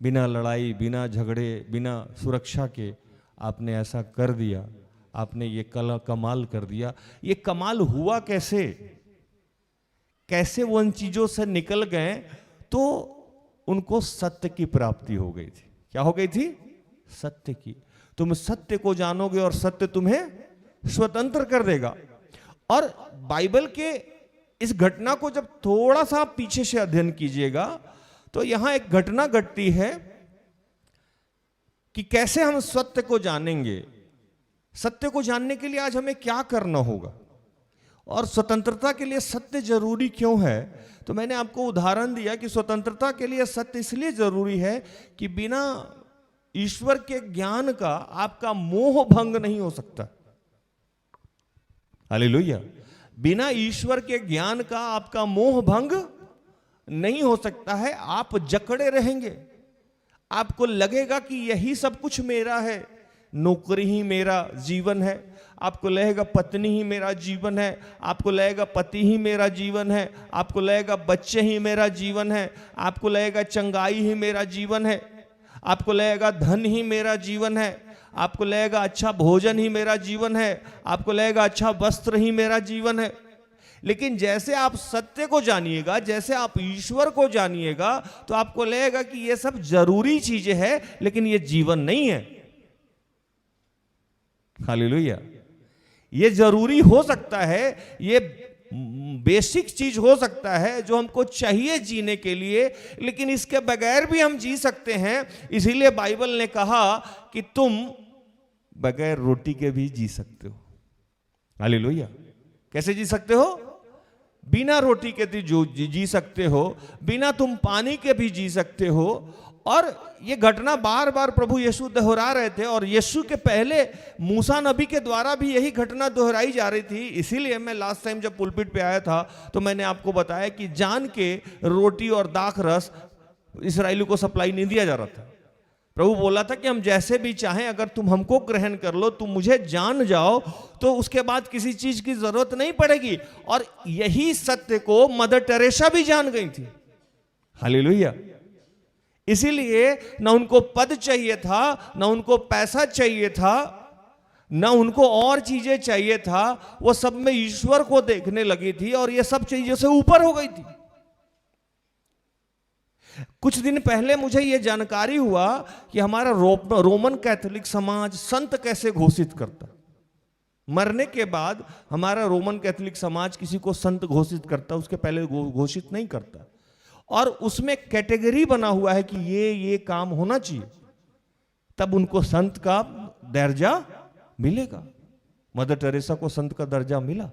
बिना लड़ाई बिना झगड़े बिना सुरक्षा के आपने ऐसा कर दिया, आपने ये कमाल कर दिया। ये कमाल हुआ कैसे? कैसे वो उन चीजों से निकल गए? तो उनको सत्य की प्राप्ति हो गई थी। क्या हो गई थी? सत्य की। तुम सत्य को जानोगे और सत्य तुम्हें स्वतंत्र कर देगा। और बाइबल के इस घटना को जब थोड़ा सा पीछे से अध्ययन कीजिएगा तो यहां एक घटना घटती है कि कैसे हम सत्य को जानेंगे। सत्य को जानने के लिए आज हमें क्या करना होगा और स्वतंत्रता के लिए सत्य जरूरी क्यों है। तो मैंने आपको उदाहरण दिया कि स्वतंत्रता के लिए सत्य इसलिए जरूरी है कि बिना ईश्वर के ज्ञान का आपका मोह भंग नहीं हो सकता। हालेलुया। बिना ईश्वर के ज्ञान का आपका मोह भंग नहीं हो सकता है। आप जकड़े रहेंगे, आपको लगेगा कि यही सब कुछ मेरा है, नौकरी ही मेरा जीवन है, आपको लगेगा पत्नी ही मेरा जीवन है, आपको लगेगा पति ही मेरा जीवन है, आपको लगेगा बच्चे ही मेरा जीवन है, आपको लगेगा चंगाई ही मेरा जीवन है, आपको लगेगा धन ही मेरा जीवन है, आपको लगेगा अच्छा भोजन ही मेरा जीवन है, आपको लगेगा अच्छा वस्त्र ही मेरा जीवन है। लेकिन जैसे आप सत्य को जानिएगा, जैसे आप ईश्वर को जानिएगा, तो आपको लगेगा कि ये सब जरूरी चीजें हैं लेकिन ये जीवन नहीं है। हालेलुया। ये जरूरी हो सकता है, ये बेसिक चीज हो सकता है जो हमको चाहिए जीने के लिए, लेकिन इसके बगैर भी हम जी सकते हैं। इसीलिए बाइबल ने कहा कि तुम बगैर रोटी के भी जी सकते हो। हालेलुया। कैसे जी सकते हो? बिना रोटी के भी जी सकते हो, बिना तुम पानी के भी जी सकते हो। और ये घटना बार बार प्रभु यीशु दोहरा रहे थे, और यीशु के पहले मूसा नबी के द्वारा भी यही घटना दोहराई जा रही थी। इसीलिए मैं लास्ट टाइम जब पुलपिट पे आया था तो मैंने आपको बताया कि जान के रोटी और दाख रस इस्राएलियों को सप्लाई नहीं दिया जा रहा था। प्रभु बोला था कि हम जैसे भी चाहें, अगर तुम हमको ग्रहण कर लो, तुम मुझे जान जाओ, तो उसके बाद किसी चीज की जरूरत नहीं पड़ेगी। और यही सत्य को मदर टेरेसा भी जान गई थी। हालेलुया। इसीलिए न उनको पद चाहिए था, न उनको पैसा चाहिए था, न उनको और चीजें चाहिए था। वो सब में ईश्वर को देखने लगी थी और ये सब चीजों से ऊपर हो गई थी। कुछ दिन पहले मुझे यह जानकारी हुआ कि हमारा रोमन कैथोलिक समाज संत कैसे घोषित करता। मरने के बाद हमारा रोमन कैथोलिक समाज किसी को संत घोषित करता, उसके पहले घोषित नहीं करता। और उसमें कैटेगरी बना हुआ है कि ये काम होना चाहिए, तब उनको संत का दर्जा मिलेगा। मदर टेरेसा को संत का दर्जा मिला।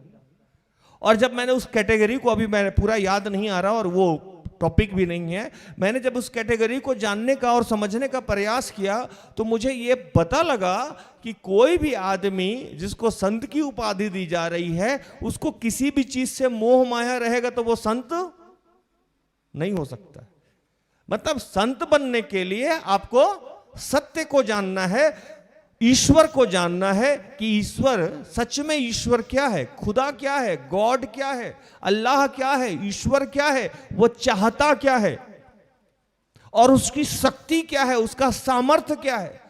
और जब मैंने उस कैटेगरी को, अभी मैंने पूरा याद नहीं आ रहा और वो टॉपिक भी नहीं है, मैंने जब उस कैटेगरी को जानने का और समझने का प्रयास किया तो मुझे ये पता लगा कि कोई भी आदमी जिसको संत की उपाधि दी जा रही है, उसको किसी भी चीज से मोह माया रहेगा तो वो संत नहीं हो सकता। मतलब संत बनने के लिए आपको सत्य को जानना है, ईश्वर को जानना है कि ईश्वर, सच में ईश्वर क्या है, खुदा क्या है, गॉड क्या है, अल्लाह क्या है, ईश्वर क्या है, वो चाहता क्या है और उसकी शक्ति क्या है, उसका सामर्थ्य क्या है।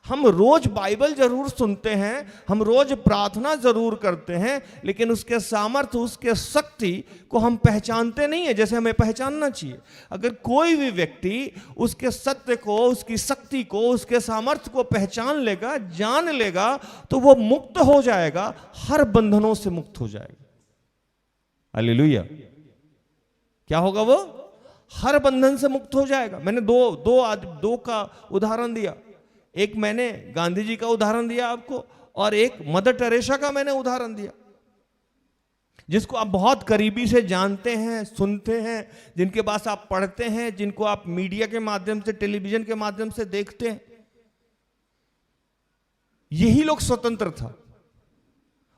हम रोज बाइबल जरूर सुनते हैं, हम रोज प्रार्थना जरूर करते हैं, लेकिन उसके सामर्थ्य, उसके शक्ति को हम पहचानते नहीं है जैसे हमें पहचानना चाहिए। अगर कोई भी व्यक्ति उसके सत्य को, उसकी शक्ति को, उसके सामर्थ्य को पहचान लेगा, जान लेगा, तो वो मुक्त हो जाएगा, हर बंधनों से मुक्त हो जाएगा। हालेलुया। क्या होगा? वो हर बंधन से मुक्त हो जाएगा। मैंने दो का उदाहरण दिया। एक मैंने गांधी जी का उदाहरण दिया आपको, और एक मदर टेरेसा का मैंने उदाहरण दिया, जिसको आप बहुत करीबी से जानते हैं, सुनते हैं, जिनके पास आप पढ़ते हैं, जिनको आप मीडिया के माध्यम से, टेलीविजन के माध्यम से देखते हैं। यही लोग स्वतंत्र था।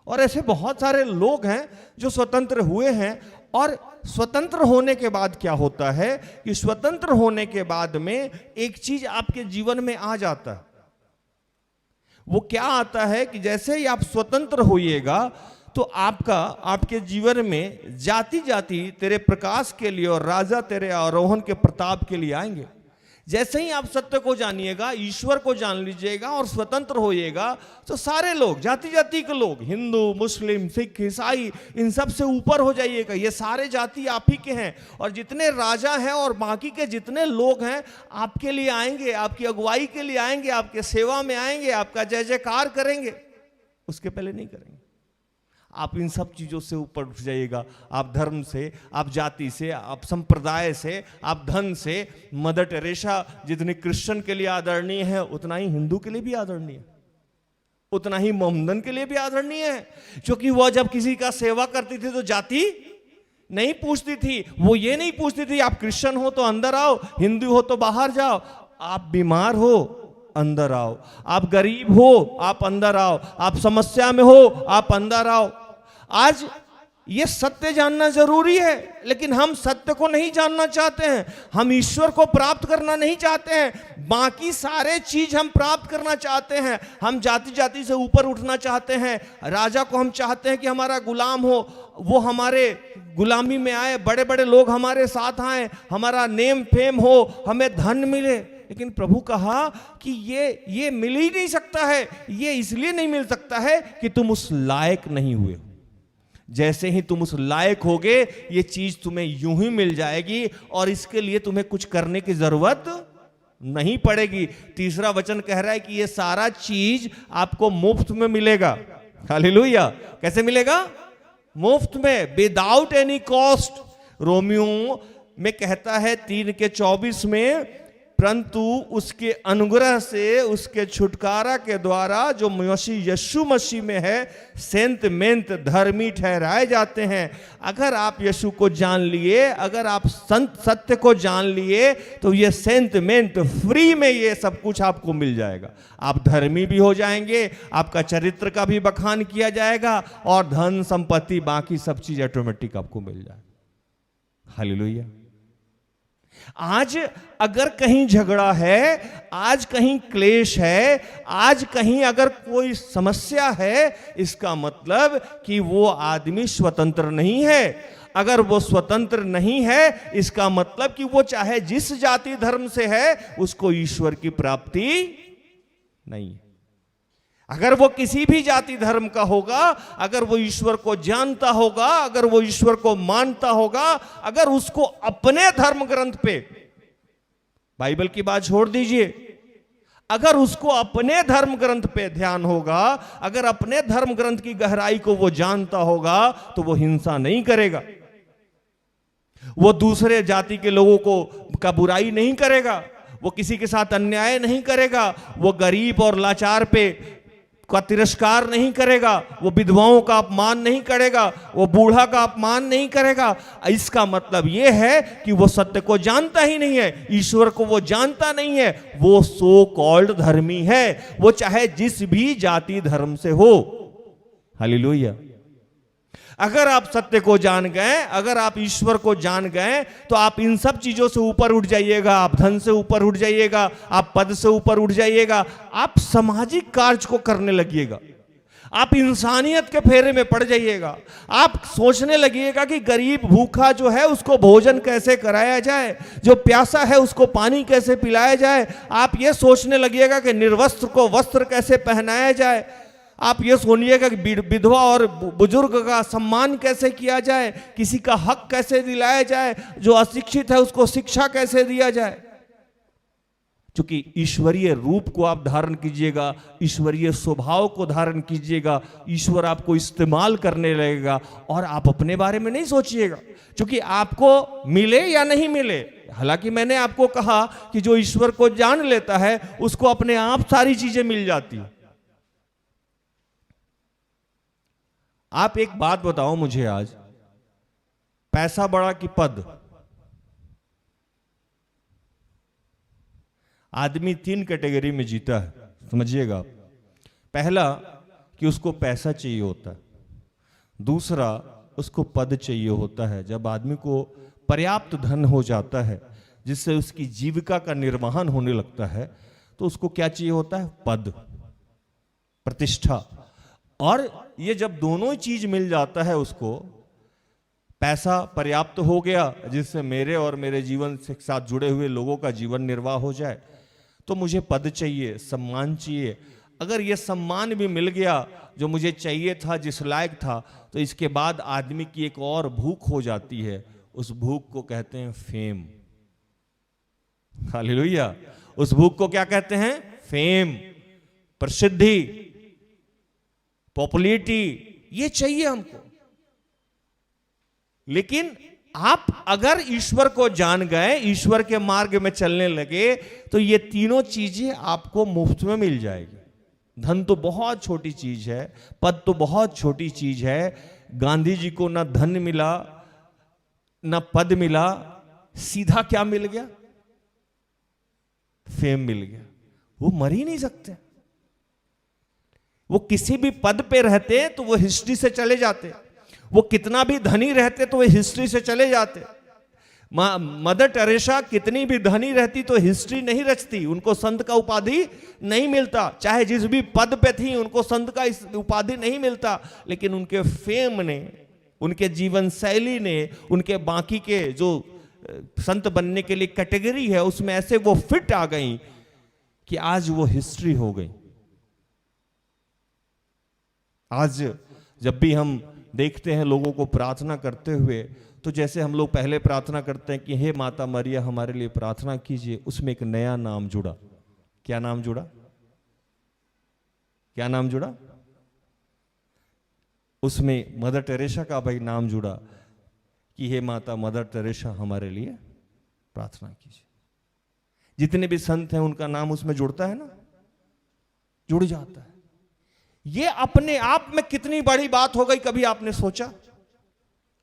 और ऐसे बहुत सारे लोग हैं जो स्वतंत्र हुए हैं। और स्वतंत्र होने के बाद क्या होता है कि स्वतंत्र होने के बाद में एक चीज आपके जीवन में आ जाता है। वो क्या आता है कि जैसे ही आप स्वतंत्र होइएगा तो आपके जीवन में जाति जाति तेरे प्रकाश के लिए और राजा तेरे आरोहण के प्रताप के लिए आएंगे। जैसे ही आप सत्य को जानिएगा, ईश्वर को जान लीजिएगा और स्वतंत्र होइएगा, तो सारे लोग, जाति जाति के लोग, हिंदू, मुस्लिम, सिख, ईसाई, इन सब से ऊपर हो जाइएगा। ये सारे जाति आप ही के हैं, और जितने राजा हैं और बाकी के जितने लोग हैं आपके लिए आएंगे, आपकी अगुवाई के लिए आएंगे, आपके सेवा में आएंगे, आपका जय जयकार करेंगे। उसके पहले नहीं करेंगे। आप इन सब चीज़ों से ऊपर उठ जाइएगा। आप धर्म से, आप जाति से, आप संप्रदाय से, आप धन से। मदर टेरेसा जितनी क्रिश्चियन के लिए आदरणीय है, उतना ही हिंदू के लिए भी आदरणीय है, उतना ही मोहम्मदन के लिए भी आदरणीय है। क्योंकि वह जब किसी का सेवा करती थी तो जाति नहीं पूछती थी। वो ये नहीं पूछती थी आप क्रिश्चियन हो तो अंदर आओ, हिंदू हो तो बाहर जाओ, आप बीमार हो अंदर आओ, आप गरीब हो आप अंदर आओ, आप समस्या में हो आप अंदर आओ। आज ये सत्य जानना जरूरी है, लेकिन हम सत्य को नहीं जानना चाहते हैं। हम ईश्वर को प्राप्त करना नहीं चाहते हैं। बाकी सारे चीज हम प्राप्त करना चाहते हैं। हम जाति जाति से ऊपर उठना चाहते हैं। राजा को हम चाहते हैं कि हमारा गुलाम हो, वो हमारे गुलामी में आए, बड़े बड़े लोग हमारे साथ आए, हमारा नेम फेम हो, हमें धन मिले। लेकिन प्रभु कहा कि ये मिल ही नहीं सकता है। ये इसलिए नहीं मिल सकता है कि तुम उस लायक नहीं हुए। जैसे ही तुम उस लायक होगे, ये चीज तुम्हें यूं ही मिल जाएगी, और इसके लिए तुम्हें कुछ करने की जरूरत नहीं पड़ेगी। तीसरा वचन कह रहा है कि ये सारा चीज आपको मुफ्त में मिलेगा। हालेलुया। कैसे मिलेगा? मुफ्त में, विदाउट एनी कॉस्ट। रोमियो में कहता है 3:24 में, परंतु उसके अनुग्रह से, उसके छुटकारा के द्वारा जो यीशु मसीह में है, सेंत मेंत धर्मी ठहराए जाते हैं। अगर आप यीशु को जान लिए, अगर आप सत्य को जान लिए, तो ये सेंत मेंत फ्री में ये सब कुछ आपको मिल जाएगा। आप धर्मी भी हो जाएंगे, आपका चरित्र का भी बखान किया जाएगा, और धन संपत्ति बाकी सब चीज ऑटोमेटिक आपको मिल जाएगा। हालेलुया। आज अगर कहीं झगड़ा है, आज कहीं क्लेश है, आज कहीं अगर कोई समस्या है, इसका मतलब कि वो आदमी स्वतंत्र नहीं है। अगर वो स्वतंत्र नहीं है, इसका मतलब कि वो चाहे जिस जाति धर्म से है, उसको ईश्वर की प्राप्ति नहीं है। अगर वो किसी भी जाति धर्म का होगा, अगर वो ईश्वर को जानता होगा, अगर वो ईश्वर को मानता होगा, अगर उसको अपने धर्म ग्रंथ पे, बाइबल की बात छोड़ दीजिए, अगर उसको अपने धर्म ग्रंथ पे ध्यान होगा, अगर अपने धर्म ग्रंथ की गहराई को वो जानता होगा, तो वो हिंसा नहीं करेगा, वो दूसरे जाति के लोगों को का बुराई नहीं करेगा, वो किसी के साथ अन्याय नहीं करेगा, वो गरीब और लाचार पे का तिरस्कार नहीं करेगा, वो विधवाओं का अपमान नहीं करेगा, वो बूढ़ा का अपमान नहीं करेगा। इसका मतलब ये है कि वो सत्य को जानता ही नहीं है, ईश्वर को वो जानता नहीं है, वो सो कॉल्ड धर्मी है, वो चाहे जिस भी जाति धर्म से हो। हालेलुया। अगर आप सत्य को जान गए, अगर आप ईश्वर को जान गए, तो आप इन सब चीजों से ऊपर उठ जाइएगा। आप धन से ऊपर उठ जाइएगा, आप पद से ऊपर उठ जाइएगा, आप सामाजिक कार्य को करने लगिएगा। आप इंसानियत के फेरे में पड़ जाइएगा। आप सोचने लगिएगा कि गरीब भूखा जो है उसको भोजन कैसे कराया जाए, जो प्यासा है उसको पानी कैसे पिलाया जाए। आप ये सोचने लगिएगा कि निर्वस्त्र को वस्त्र कैसे पहनाया जाए। आप ये सुनिएगा कि विधवा और बुजुर्ग का सम्मान कैसे किया जाए, किसी का हक कैसे दिलाया जाए, जो अशिक्षित है उसको शिक्षा कैसे दिया जाए। क्योंकि ईश्वरीय रूप को आप धारण कीजिएगा, ईश्वरीय स्वभाव को धारण कीजिएगा, ईश्वर आपको इस्तेमाल करने लगेगा और आप अपने बारे में नहीं सोचिएगा, क्योंकि आपको मिले या नहीं मिले। हालांकि मैंने आपको कहा कि जो ईश्वर को जान लेता है उसको अपने आप सारी चीजें मिल जाती है। आप एक बात बताओ मुझे, आज पैसा बड़ा कि पद? आदमी 3 कैटेगरी में जीता है, समझिएगा आप। पहला कि उसको पैसा चाहिए होता है, दूसरा उसको पद चाहिए होता है। जब आदमी को पर्याप्त धन हो जाता है जिससे उसकी जीविका का निर्वहन होने लगता है तो उसको क्या चाहिए होता है? पद, प्रतिष्ठा। और ये जब दोनों चीज मिल जाता है उसको, पैसा पर्याप्त हो गया जिससे मेरे और मेरे जीवन के साथ जुड़े हुए लोगों का जीवन निर्वाह हो जाए, तो मुझे पद चाहिए, सम्मान चाहिए। अगर ये सम्मान भी मिल गया जो मुझे चाहिए था, जिस लायक था, तो इसके बाद आदमी की एक और भूख हो जाती है। उस भूख को कहते हैं फेम। हालेलुया। उस भूख को क्या कहते हैं? फेम, प्रसिद्धि, पॉपुलैरिटी, ये चाहिए हमको। लेकिन आप अगर ईश्वर को जान गए, ईश्वर के मार्ग में चलने लगे, तो ये तीनों चीजें आपको मुफ्त में मिल जाएगी। धन तो बहुत छोटी चीज है, पद तो बहुत छोटी चीज है। गांधी जी को ना धन मिला ना पद मिला, सीधा क्या मिल गया? फेम मिल गया। वो मर ही नहीं सकते। वो किसी भी पद पे रहते तो वो हिस्ट्री से चले जाते, वो कितना भी धनी रहते तो वो हिस्ट्री से चले जाते। मदर टेरेसा कितनी भी धनी रहती तो हिस्ट्री नहीं रचती, उनको संत का उपाधि नहीं मिलता। चाहे जिस भी पद पे थी उनको संत का उपाधि नहीं मिलता, लेकिन उनके फेम ने, उनके जीवन शैली ने, उनके बाकी के जो संत बनने के लिए कैटेगरी है उसमें ऐसे वो फिट आ गई कि आज वो हिस्ट्री हो गई। आज जब भी हम देखते हैं लोगों को प्रार्थना करते हुए, तो जैसे हम लोग पहले प्रार्थना करते हैं कि हे माता मरिया हमारे लिए प्रार्थना कीजिए, उसमें एक नया नाम जुड़ा। क्या नाम जुड़ा? क्या नाम जुड़ा? उसमें मदर टेरेसा का भाई नाम जुड़ा कि हे माता मदर टेरेसा हमारे लिए प्रार्थना कीजिए। जितने भी संत हैं उनका नाम उसमें जुड़ता है ना, जुड़ जाता है। ये अपने आप में कितनी बड़ी बात हो गई, कभी आपने सोचा?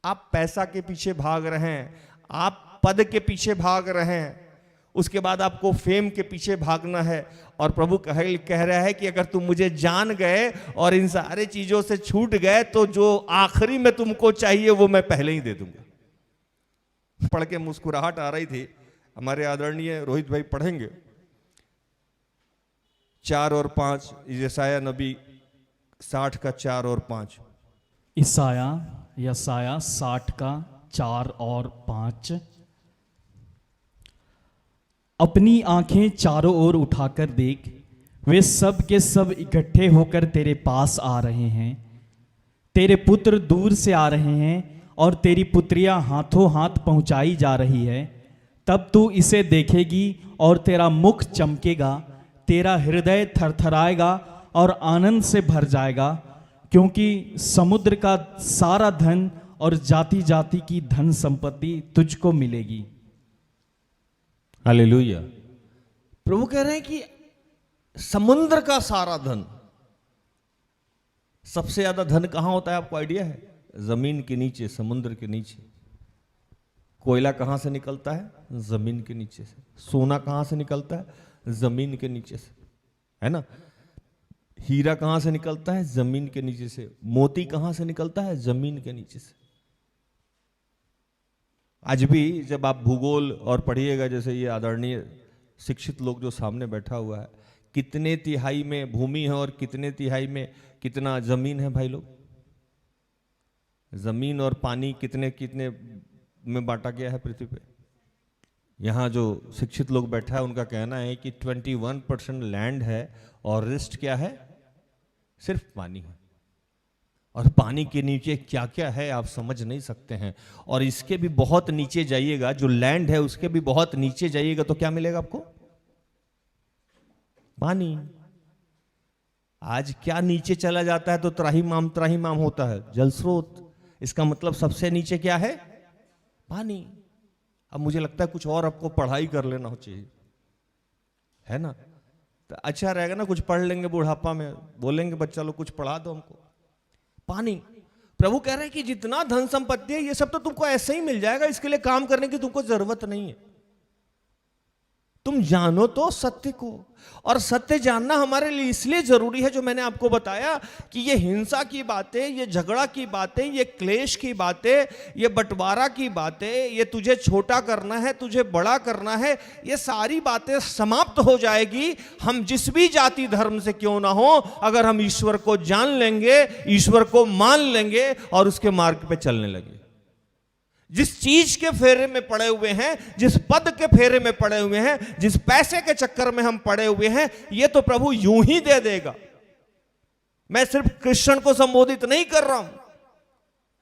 आप पैसा के पीछे भाग रहे हैं, आप पद के पीछे भाग रहे हैं, उसके बाद आपको फेम के पीछे भागना है, और प्रभु कह रहा है कि अगर तुम मुझे जान गए और इन सारे चीजों से छूट गए तो जो आखिरी में तुमको चाहिए वो मैं पहले ही दे दूंगा। पढ़ के मुस्कुराहट आ रही थी। हमारे आदरणीय रोहित भाई पढ़ेंगे 4 और 5, यशाया नबी 60 का 4 और 5। यशाया 60 का 4 और 5। अपनी आंखें चारों ओर उठाकर देख, वे सब के सब इकट्ठे होकर तेरे पास आ रहे हैं। तेरे पुत्र दूर से आ रहे हैं और तेरी पुत्रियां हाथों हाथ पहुंचाई जा रही है। तब तू इसे देखेगी और तेरा मुख चमकेगा, तेरा हृदय थरथराएगा और आनंद से भर जाएगा, क्योंकि समुद्र का सारा धन और जाति जाति की धन संपत्ति तुझको मिलेगी। हालेलुया। प्रभु कह रहे हैं कि समुद्र का सारा धन। सबसे ज्यादा धन कहां होता है, आपको आइडिया है? जमीन के नीचे, समुद्र के नीचे। कोयला कहां से निकलता है? जमीन के नीचे से। सोना कहां से निकलता है? जमीन के नीचे से, है ना। हीरा कहां से निकलता है? जमीन के नीचे से। मोती कहां से निकलता है? जमीन के नीचे से। आज भी जब आप भूगोल और पढ़िएगा, जैसे ये आदरणीय शिक्षित लोग जो सामने बैठा हुआ है, कितने तिहाई में भूमि है और कितने तिहाई में कितना जमीन है भाई लोग? जमीन और पानी कितने कितने में बांटा गया है पृथ्वी पे? यहाँ जो शिक्षित लोग बैठा है उनका कहना है कि 21% लैंड है और रेस्ट क्या है? सिर्फ पानी है। और पानी के नीचे क्या क्या है आप समझ नहीं सकते हैं। और इसके भी बहुत नीचे जाइएगा, जो लैंड है उसके भी बहुत नीचे जाइएगा तो क्या मिलेगा आपको? पानी। आज क्या नीचे चला जाता है तो त्राहिमाम होता है, जल स्रोत। इसका मतलब सबसे नीचे क्या है? पानी। अब मुझे लगता है कुछ और आपको पढ़ाई कर लेना हो चाहिए, है ना? तो अच्छा रहेगा ना, कुछ पढ़ लेंगे बुढ़ापा में, बोलेंगे बच्चा लोग कुछ पढ़ा दो हमको। पानी। प्रभु कह रहे हैं कि जितना धन संपत्ति है ये सब तो तुमको ऐसे ही मिल जाएगा, इसके लिए काम करने की तुमको जरूरत नहीं है। तुम जानो तो सत्य को, और सत्य जानना हमारे लिए इसलिए जरूरी है, जो मैंने आपको बताया कि ये हिंसा की बातें, ये झगड़ा की बातें, ये क्लेश की बातें, ये बंटवारा की बातें, ये तुझे छोटा करना है, तुझे बड़ा करना है, ये सारी बातें समाप्त हो जाएगी हम जिस भी जाति धर्म से क्यों ना हो, अगर हम ईश्वर को जान लेंगे, ईश्वर को मान लेंगे और उसके मार्ग पे चलने लगे। जिस चीज के फेरे में पड़े हुए हैं, जिस पद के फेरे में पड़े हुए हैं, जिस पैसे के चक्कर में हम पड़े हुए हैं, ये तो प्रभु यूं ही दे देगा। मैं सिर्फ क्रिश्चियन को संबोधित नहीं कर रहा हूं,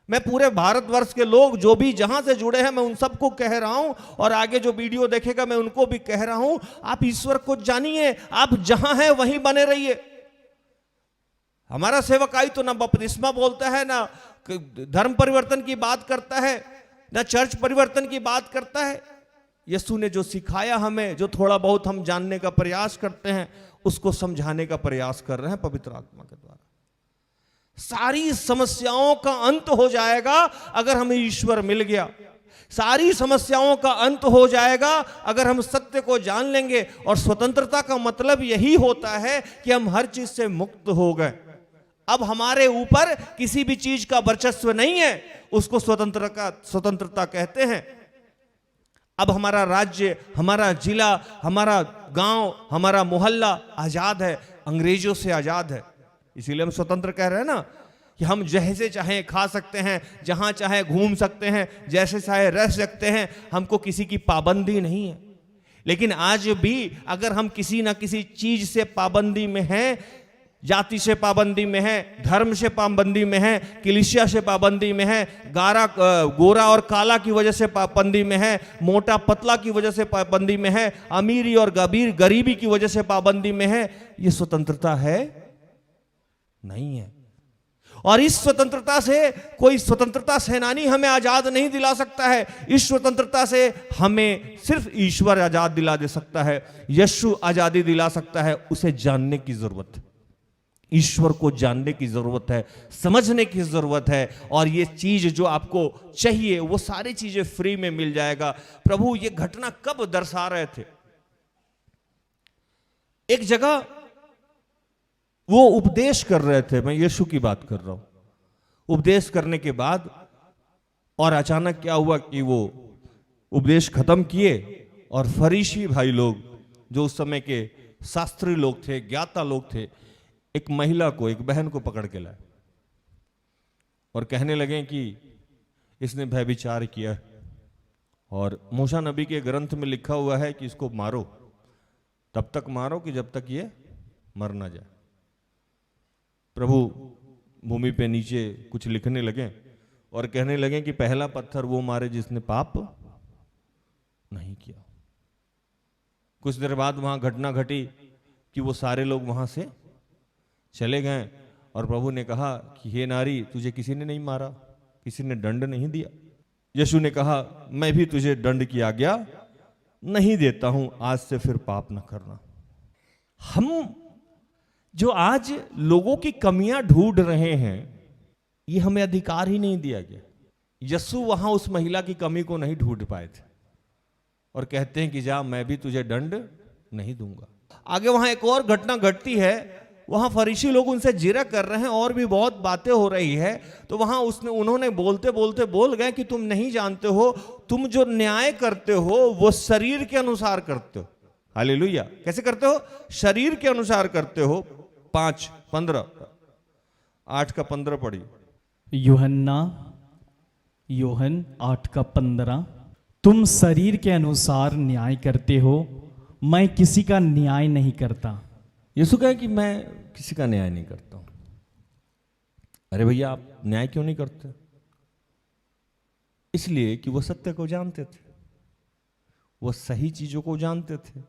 मैं पूरे भारतवर्ष के लोग जो भी जहां से जुड़े हैं मैं उन सबको कह रहा हूं, और आगे जो वीडियो देखेगा मैं उनको भी कह रहा हूं, आप ईश्वर को जानिए, आप जहां हैं वहीं बने रहिए। हमारा सेवकाई तो ना बपतिस्मा बोलता है, ना धर्म परिवर्तन की बात करता है, ना चर्च परिवर्तन की बात करता है। यीशु ने जो सिखाया हमें, जो थोड़ा बहुत हम जानने का प्रयास करते हैं, उसको समझाने का प्रयास कर रहे हैं पवित्र आत्मा के द्वारा। सारी समस्याओं का अंत हो जाएगा अगर हमें ईश्वर मिल गया। सारी समस्याओं का अंत हो जाएगा अगर हम सत्य को जान लेंगे। और स्वतंत्रता का मतलब यही होता है कि हम हर चीज से मुक्त हो गए। अब हमारे ऊपर किसी भी चीज का वर्चस्व नहीं है, उसको स्वतंत्रता कहते हैं। अब हमारा राज्य, हमारा जिला, हमारा गांव, हमारा मोहल्ला आजाद है, अंग्रेजों से आजाद है। इसीलिए हम स्वतंत्र कह रहे हैं ना, कि हम जैसे चाहे खा सकते हैं, जहां चाहे घूम सकते हैं, जैसे चाहे रह सकते हैं, हमको किसी की पाबंदी नहीं है। लेकिन आज भी अगर हम किसी ना किसी चीज से पाबंदी में हैं, जाति से पाबंदी में है, धर्म से पाबंदी में है, कलीसिया से पाबंदी में है, गोरा और काला की वजह से पाबंदी में है, मोटा पतला की वजह से पाबंदी में है, अमीरी और गरीबी की वजह से पाबंदी में है, ये स्वतंत्रता है? नहीं है। और इस स्वतंत्रता से कोई स्वतंत्रता सेनानी हमें आजाद नहीं दिला सकता है। इस स्वतंत्रता से हमें सिर्फ ईश्वर आजाद दिला दे सकता है, यीशु आजादी दिला सकता है। उसे जानने की जरूरत है, ईश्वर को जानने की जरूरत है, समझने की जरूरत है। और ये चीज जो आपको चाहिए वो सारी चीजें फ्री में मिल जाएगा। प्रभु ये घटना कब दर्शा रहे थे? एक जगह वो उपदेश कर रहे थे, मैं यीशु की बात कर रहा हूं। उपदेश करने के बाद और अचानक क्या हुआ कि वो उपदेश खत्म किए और फरीसी भाई लोग, जो उस समय के शास्त्री लोग थे, ज्ञाता लोग थे, एक महिला को, एक बहन को पकड़ के लाए और कहने लगे कि इसने व्यभिचार किया, और मूसा नबी के ग्रंथ में लिखा हुआ है कि इसको मारो, तब तक मारो कि जब तक ये मर ना जाए। प्रभु भूमि पे नीचे कुछ लिखने लगे और कहने लगे कि पहला पत्थर वो मारे जिसने पाप नहीं किया। कुछ देर बाद वहां घटना घटी कि वो सारे लोग वहां से चले गए और प्रभु ने कहा कि हे नारी, तुझे किसी ने नहीं मारा, किसी ने दंड नहीं दिया। यीशु ने कहा, मैं भी तुझे दंड की आज्ञा नहीं देता हूं, आज से फिर पाप न करना। हम जो आज लोगों की कमियां ढूंढ रहे हैं, ये हमें अधिकार ही नहीं दिया गया। यीशु वहां उस महिला की कमी को नहीं ढूंढ पाए थे और कहते हैं कि जा, मैं भी तुझे दंड नहीं दूंगा। आगे वहां एक और घटना घटती है, वहां फरीसी लोग उनसे जिरह कर रहे हैं और भी बहुत बातें हो रही है। तो वहां उन्होंने बोलते बोलते बोल गए कि तुम नहीं जानते हो, तुम जो न्याय करते हो वो शरीर के अनुसार करते हो। हालेलुया। कैसे करते हो? शरीर के अनुसार करते हो। 5:15, 8:15 पढ़िए। योहन 8:15, तुम शरीर के अनुसार न्याय करते हो, मैं किसी का न्याय नहीं करता। यीशु कहे कि मैं किसी का न्याय नहीं करता हूं। अरे भैया, आप न्याय क्यों नहीं करते? इसलिए कि वो सत्य को जानते थे, वो सही चीजों को जानते थे,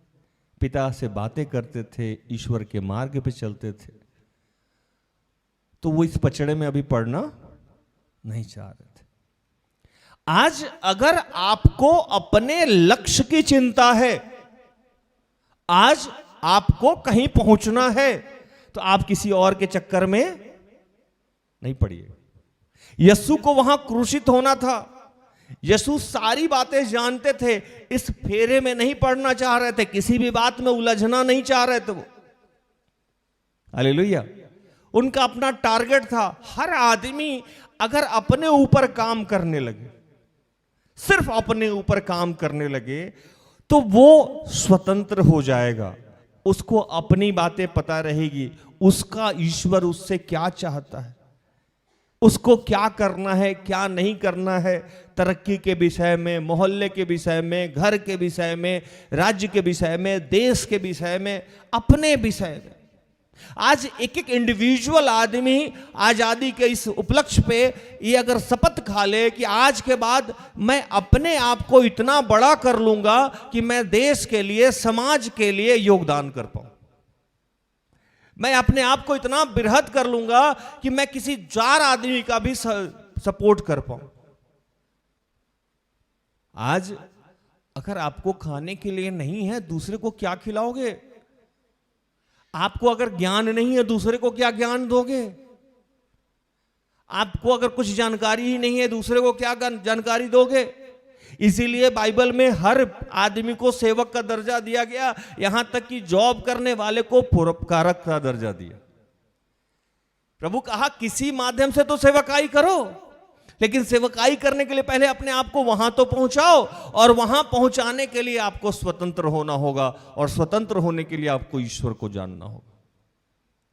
पिता से बातें करते थे, ईश्वर के मार्ग पे चलते थे। तो वो इस पचड़े में अभी पड़ना नहीं चाह रहे थे। आज अगर आपको अपने लक्ष्य की चिंता है, आज आपको कहीं पहुंचना है, तो आप किसी और के चक्कर में नहीं पड़िए। यीशु को वहां क्रूसित होना था। यीशु सारी बातें जानते थे, इस फेरे में नहीं पड़ना चाह रहे थे, किसी भी बात में उलझना नहीं चाह रहे थे वो। हालेलुया। उनका अपना टारगेट था। हर आदमी अगर अपने ऊपर काम करने लगे, सिर्फ अपने ऊपर काम करने लगे, तो वो स्वतंत्र हो जाएगा। उसको अपनी बातें पता रहेगी, उसका ईश्वर उससे क्या चाहता है, उसको क्या करना है, क्या नहीं करना है, तरक्की के विषय में, मोहल्ले के विषय में, घर के विषय में, राज्य के विषय में, देश के विषय में, अपने विषय में। आज एक एक इंडिविजुअल आदमी आजादी के इस उपलक्ष्य पे ये अगर शपथ खा ले कि आज के बाद मैं अपने आप को इतना बड़ा कर लूंगा कि मैं देश के लिए, समाज के लिए योगदान कर पाऊं, मैं अपने आप को इतना बृहद कर लूंगा कि मैं किसी 4 आदमी का भी सपोर्ट कर पाऊं। आज अगर आपको खाने के लिए नहीं है, दूसरे को क्या खिलाओगे? आपको अगर ज्ञान नहीं है, दूसरे को क्या ज्ञान दोगे? आपको अगर कुछ जानकारी ही नहीं है, दूसरे को क्या जानकारी दोगे? इसीलिए बाइबल में हर आदमी को सेवक का दर्जा दिया गया, यहां तक कि जॉब करने वाले को परोपकारक का दर्जा दिया। प्रभु कहा किसी माध्यम से तो सेवकाई करो, लेकिन सेवकाई करने के लिए पहले अपने आप को वहां तो पहुंचाओ, और वहां पहुंचाने के लिए आपको स्वतंत्र होना होगा, और स्वतंत्र होने के लिए आपको ईश्वर को जानना होगा।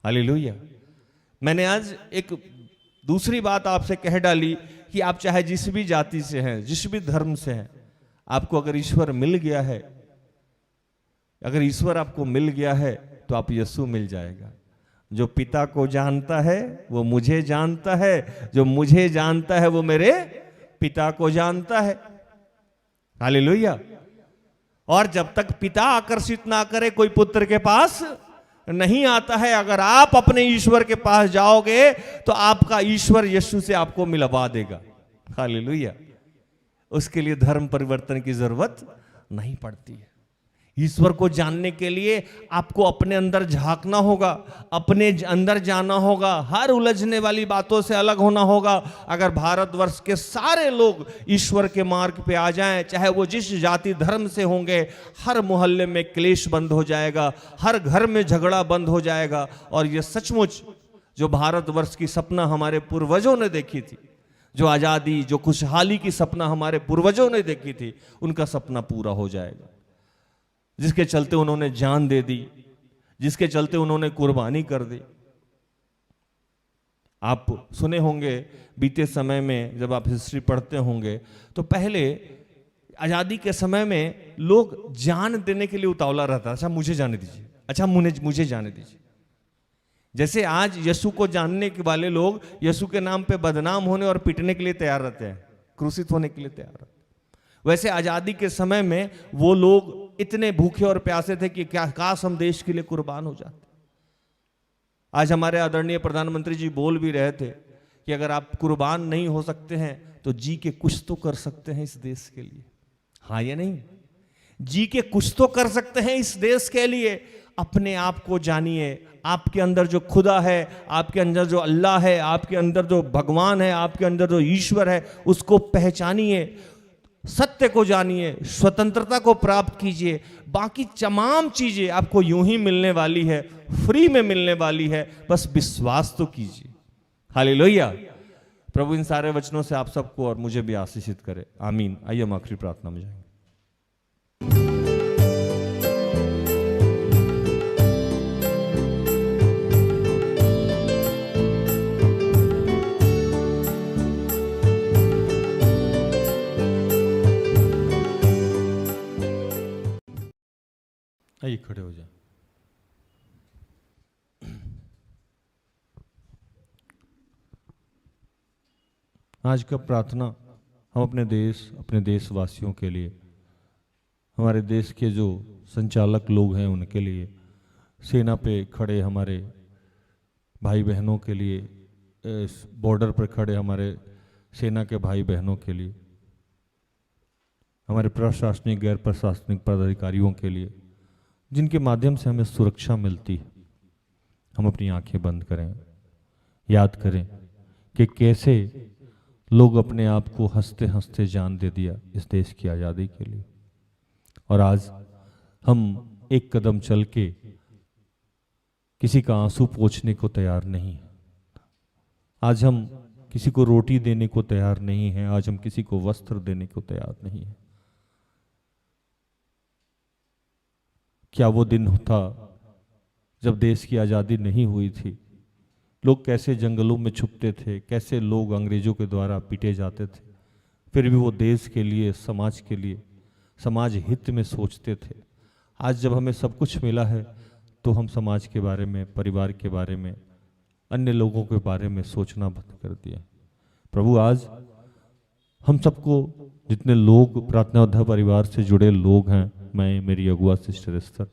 हालेलुया। मैंने आज एक दूसरी बात आपसे कह डाली कि आप चाहे जिस भी जाति से हैं, जिस भी धर्म से हैं, आपको अगर ईश्वर मिल गया है, अगर ईश्वर आपको मिल गया है, तो आप यीशु मिल जाएगा। जो पिता को जानता है वो मुझे जानता है, जो मुझे जानता है वो मेरे पिता को जानता है। हालेलुया। और जब तक पिता आकर्षित ना करे, कोई पुत्र के पास नहीं आता है। अगर आप अपने ईश्वर के पास जाओगे तो आपका ईश्वर यीशु से आपको मिलवा देगा। हालेलुया। उसके लिए धर्म परिवर्तन की जरूरत नहीं पड़ती है। ईश्वर को जानने के लिए आपको अपने अंदर झांकना होगा, अपने अंदर जाना होगा, हर उलझने वाली बातों से अलग होना होगा। अगर भारतवर्ष के सारे लोग ईश्वर के मार्ग पे आ जाएं, चाहे वो जिस जाति धर्म से होंगे, हर मोहल्ले में क्लेश बंद हो जाएगा, हर घर में झगड़ा बंद हो जाएगा। और ये सचमुच जो भारतवर्ष की सपना हमारे पूर्वजों ने देखी थी, जो आज़ादी, जो खुशहाली की सपना हमारे पूर्वजों ने देखी थी, उनका सपना पूरा हो जाएगा। जिसके चलते उन्होंने जान दे दी, जिसके चलते उन्होंने कुर्बानी कर दी। आप सुने होंगे बीते समय में, जब आप हिस्ट्री पढ़ते होंगे, तो पहले आजादी के समय में लोग जान देने के लिए उतावला रहता, अच्छा मुझे जाने दीजिए, अच्छा मुझे जाने दीजिए। जैसे आज यीशु को जानने के वाले लोग यीशु के नाम पे बदनाम होने और पिटने के लिए तैयार रहते हैं, क्रूसित होने के लिए तैयार रहते हैं, वैसे आजादी के समय में वो लोग इतने भूखे और प्यासे थे कि क्या काश हम देश के लिए कुर्बान हो जाते। आज हमारे आदरणीय प्रधानमंत्री जी बोल भी रहे थे कि अगर आप कुर्बान नहीं हो सकते हैं तो जी के कुछ तो कर सकते हैं इस देश के लिए। हाँ या नहीं? जी के कुछ तो कर सकते हैं इस देश के लिए। अपने आप को जानिए, आपके अंदर जो खुदा है, आपके अंदर जो अल्लाह है, आपके अंदर जो भगवान है, आपके अंदर जो ईश्वर है, उसको पहचानिए, सत्य को जानिए, स्वतंत्रता को प्राप्त कीजिए। बाकी तमाम चीजें आपको यूं ही मिलने वाली है, फ्री में मिलने वाली है, बस विश्वास तो कीजिए। हालेलुया। प्रभु इन सारे वचनों से आप सबको और मुझे भी आशीषित करे। आमीन। आइए हम आखिरी प्रार्थना में जाएंगे। आइए खड़े हो जाए। आज का प्रार्थना हम अपने देशवासियों के लिए, हमारे देश के जो संचालक लोग हैं उनके लिए, सेना पे खड़े हमारे भाई बहनों के लिए, बॉर्डर पर खड़े हमारे सेना के भाई बहनों के लिए, हमारे प्रशासनिक गैर प्रशासनिक पदाधिकारियों के लिए, जिनके माध्यम से हमें सुरक्षा मिलती है। हम अपनी आंखें बंद करें, याद करें कि कैसे लोग अपने आप को हंसते हंसते जान दे दिया इस देश की आज़ादी के लिए, और आज हम एक कदम चल के किसी का आंसू पोंछने को तैयार नहीं है। आज हम किसी को रोटी देने को तैयार नहीं है। आज हम किसी को वस्त्र देने को तैयार नहीं है। क्या वो दिन था जब देश की आज़ादी नहीं हुई थी? लोग कैसे जंगलों में छुपते थे, कैसे लोग अंग्रेजों के द्वारा पीटे जाते थे, फिर भी वो देश के लिए, समाज के लिए, समाज हित में सोचते थे। आज जब हमें सब कुछ मिला है तो हम समाज के बारे में, परिवार के बारे में, अन्य लोगों के बारे में सोचना बंद कर दिया। प्रभु, आज हम सबको, जितने लोग प्रार्थना योद्धा परिवार से जुड़े लोग हैं, मैं, मेरी अगुआ सिस्टर एस्थर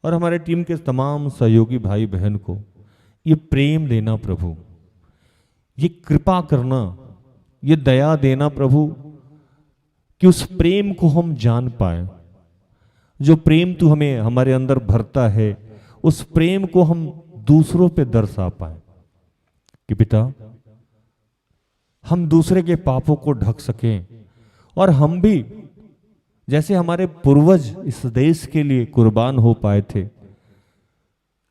और हमारे टीम के तमाम सहयोगी भाई बहन को ये प्रेम देना प्रभु, ये कृपा करना, ये दया देना प्रभु, कि उस प्रेम को हम जान पाए। जो प्रेम तू हमें हमारे अंदर भरता है, उस प्रेम को हम दूसरों पे दर्शा पाए। कि पिता, हम दूसरे के पापों को ढक सकें और हम भी जैसे हमारे पूर्वज इस देश के लिए कुर्बान हो पाए थे,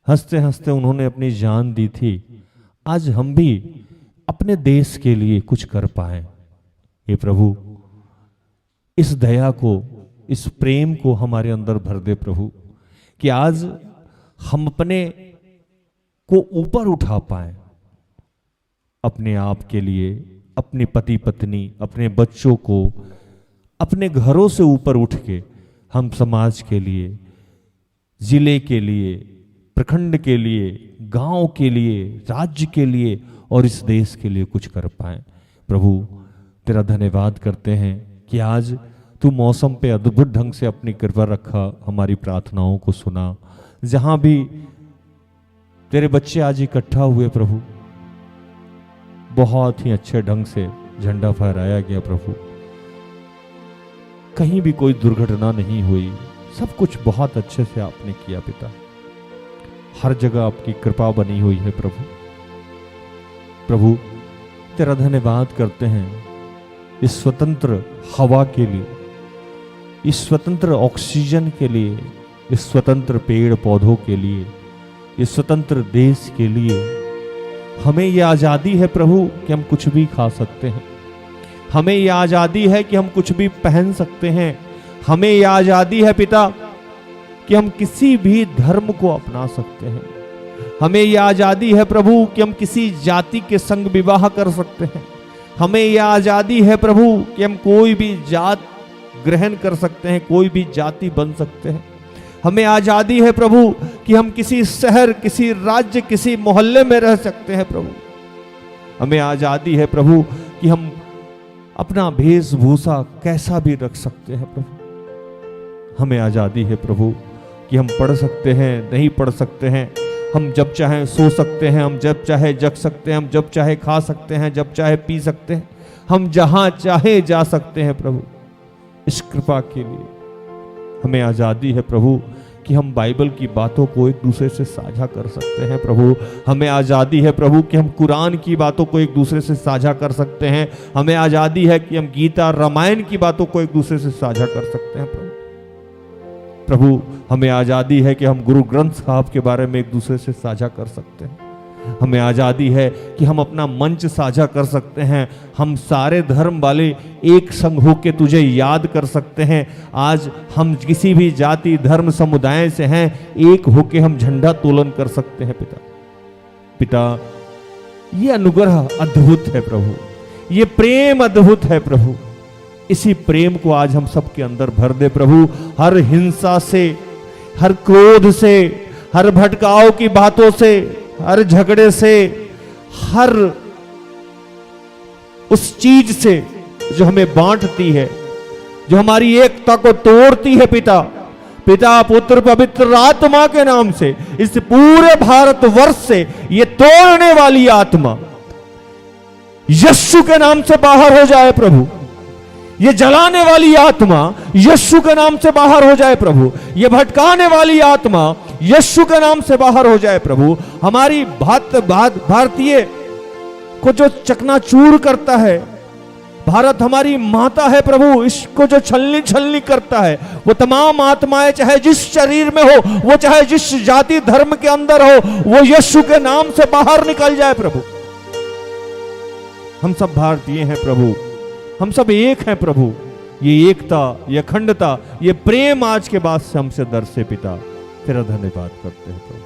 हंसते हंसते उन्होंने अपनी जान दी थी, आज हम भी अपने देश के लिए कुछ कर पाए। ये प्रभु, इस दया को, इस प्रेम को हमारे अंदर भर दे प्रभु, कि आज हम अपने को ऊपर उठा पाए, अपने आप के लिए, अपने पति पत्नी, अपने बच्चों को, अपने घरों से ऊपर उठ के हम समाज के लिए, जिले के लिए, प्रखंड के लिए, गांव के लिए, राज्य के लिए और इस देश के लिए कुछ कर पाए। प्रभु, तेरा धन्यवाद करते हैं कि आज तू मौसम पे अद्भुत ढंग से अपनी कृपा रखा, हमारी प्रार्थनाओं को सुना। जहां भी तेरे बच्चे आज इकट्ठा हुए प्रभु, बहुत ही अच्छे ढंग से झंडा फहराया गया प्रभु, कहीं भी कोई दुर्घटना नहीं हुई, सब कुछ बहुत अच्छे से आपने किया पिता। हर जगह आपकी कृपा बनी हुई है प्रभु। प्रभु, तेरा धन्यवाद करते हैं इस स्वतंत्र हवा के लिए, इस स्वतंत्र ऑक्सीजन के लिए, इस स्वतंत्र पेड़ पौधों के लिए, इस स्वतंत्र देश के लिए। हमें यह आज़ादी है प्रभु कि हम कुछ भी खा सकते हैं, हमें यह आज़ादी है कि हम कुछ भी पहन सकते हैं, हमें यह आज़ादी है पिता कि हम किसी भी धर्म को अपना सकते हैं, हमें यह आज़ादी है प्रभु कि हम किसी जाति के संग विवाह कर सकते हैं, हमें यह आज़ादी है प्रभु कि हम कोई भी जात ग्रहण कर सकते हैं, कोई भी जाति बन सकते हैं। हमें आज़ादी है प्रभु कि हम किसी शहर, किसी राज्य, किसी मोहल्ले में रह सकते हैं प्रभु। हमें आज़ादी है प्रभु कि हम अपना वेशभूषा कैसा भी रख सकते हैं प्रभु। हमें आज़ादी है प्रभु कि हम पढ़ सकते हैं, नहीं पढ़ सकते हैं, हम जब चाहे सो सकते हैं, हम जब चाहे जग सकते हैं, हम जब चाहे खा सकते हैं, जब चाहे पी सकते हैं, हम जहां चाहे जा सकते हैं प्रभु। इस कृपा के लिए हमें आज़ादी है प्रभु कि हम बाइबल की बातों को एक दूसरे से साझा कर सकते हैं प्रभु। हमें आज़ादी है प्रभु कि हम कुरान की बातों को एक दूसरे से साझा कर सकते हैं। हमें आज़ादी है कि हम गीता, रामायण की बातों को एक दूसरे से साझा कर सकते हैं प्रभु। प्रभु, हमें आज़ादी है कि हम गुरु ग्रंथ साहब के बारे में एक दूसरे से साझा कर सकते हैं। हमें आज़ादी है कि हम अपना मंच साझा कर सकते हैं, हम सारे धर्म वाले एक संग होकर तुझे याद कर सकते हैं। आज हम किसी भी जाति, धर्म, समुदाय से हैं, एक होकर हम झंडा तोलन कर सकते हैं पिता। पिता, ये अनुग्रह अद्भुत है प्रभु, ये प्रेम अद्भुत है प्रभु। इसी प्रेम को आज हम सबके अंदर भर दे प्रभु। हर हिंसा से, हर क्रोध से, हर भटकाव की बातों से, हर झगड़े से, हर उस चीज से जो हमें बांटती है, जो हमारी एकता को तोड़ती है पिता, पिता पुत्र पवित्र आत्मा के नाम से इस पूरे भारतवर्ष से ये तोड़ने वाली आत्मा यीशु के नाम से बाहर हो जाए प्रभु। ये जलाने वाली आत्मा यीशु के नाम से बाहर हो जाए प्रभु। ये भटकाने वाली आत्मा यीशु के नाम से बाहर हो जाए प्रभु। हमारी भारतीय को जो चकनाचूर करता है, भारत हमारी माता है प्रभु, इसको जो छलनी छलनी करता है, वो तमाम आत्माएं चाहे जिस शरीर में हो, वो चाहे जिस जाति धर्म के अंदर हो, वो यीशु के नाम से बाहर निकल जाए प्रभु। हम सब भारतीय हैं प्रभु, हम सब एक हैं प्रभु। ये एकता, ये अखंडता, ये प्रेम आज के बाद से हमसे दर से पिता तेरा धन्यवाद करते हैं प्रभु।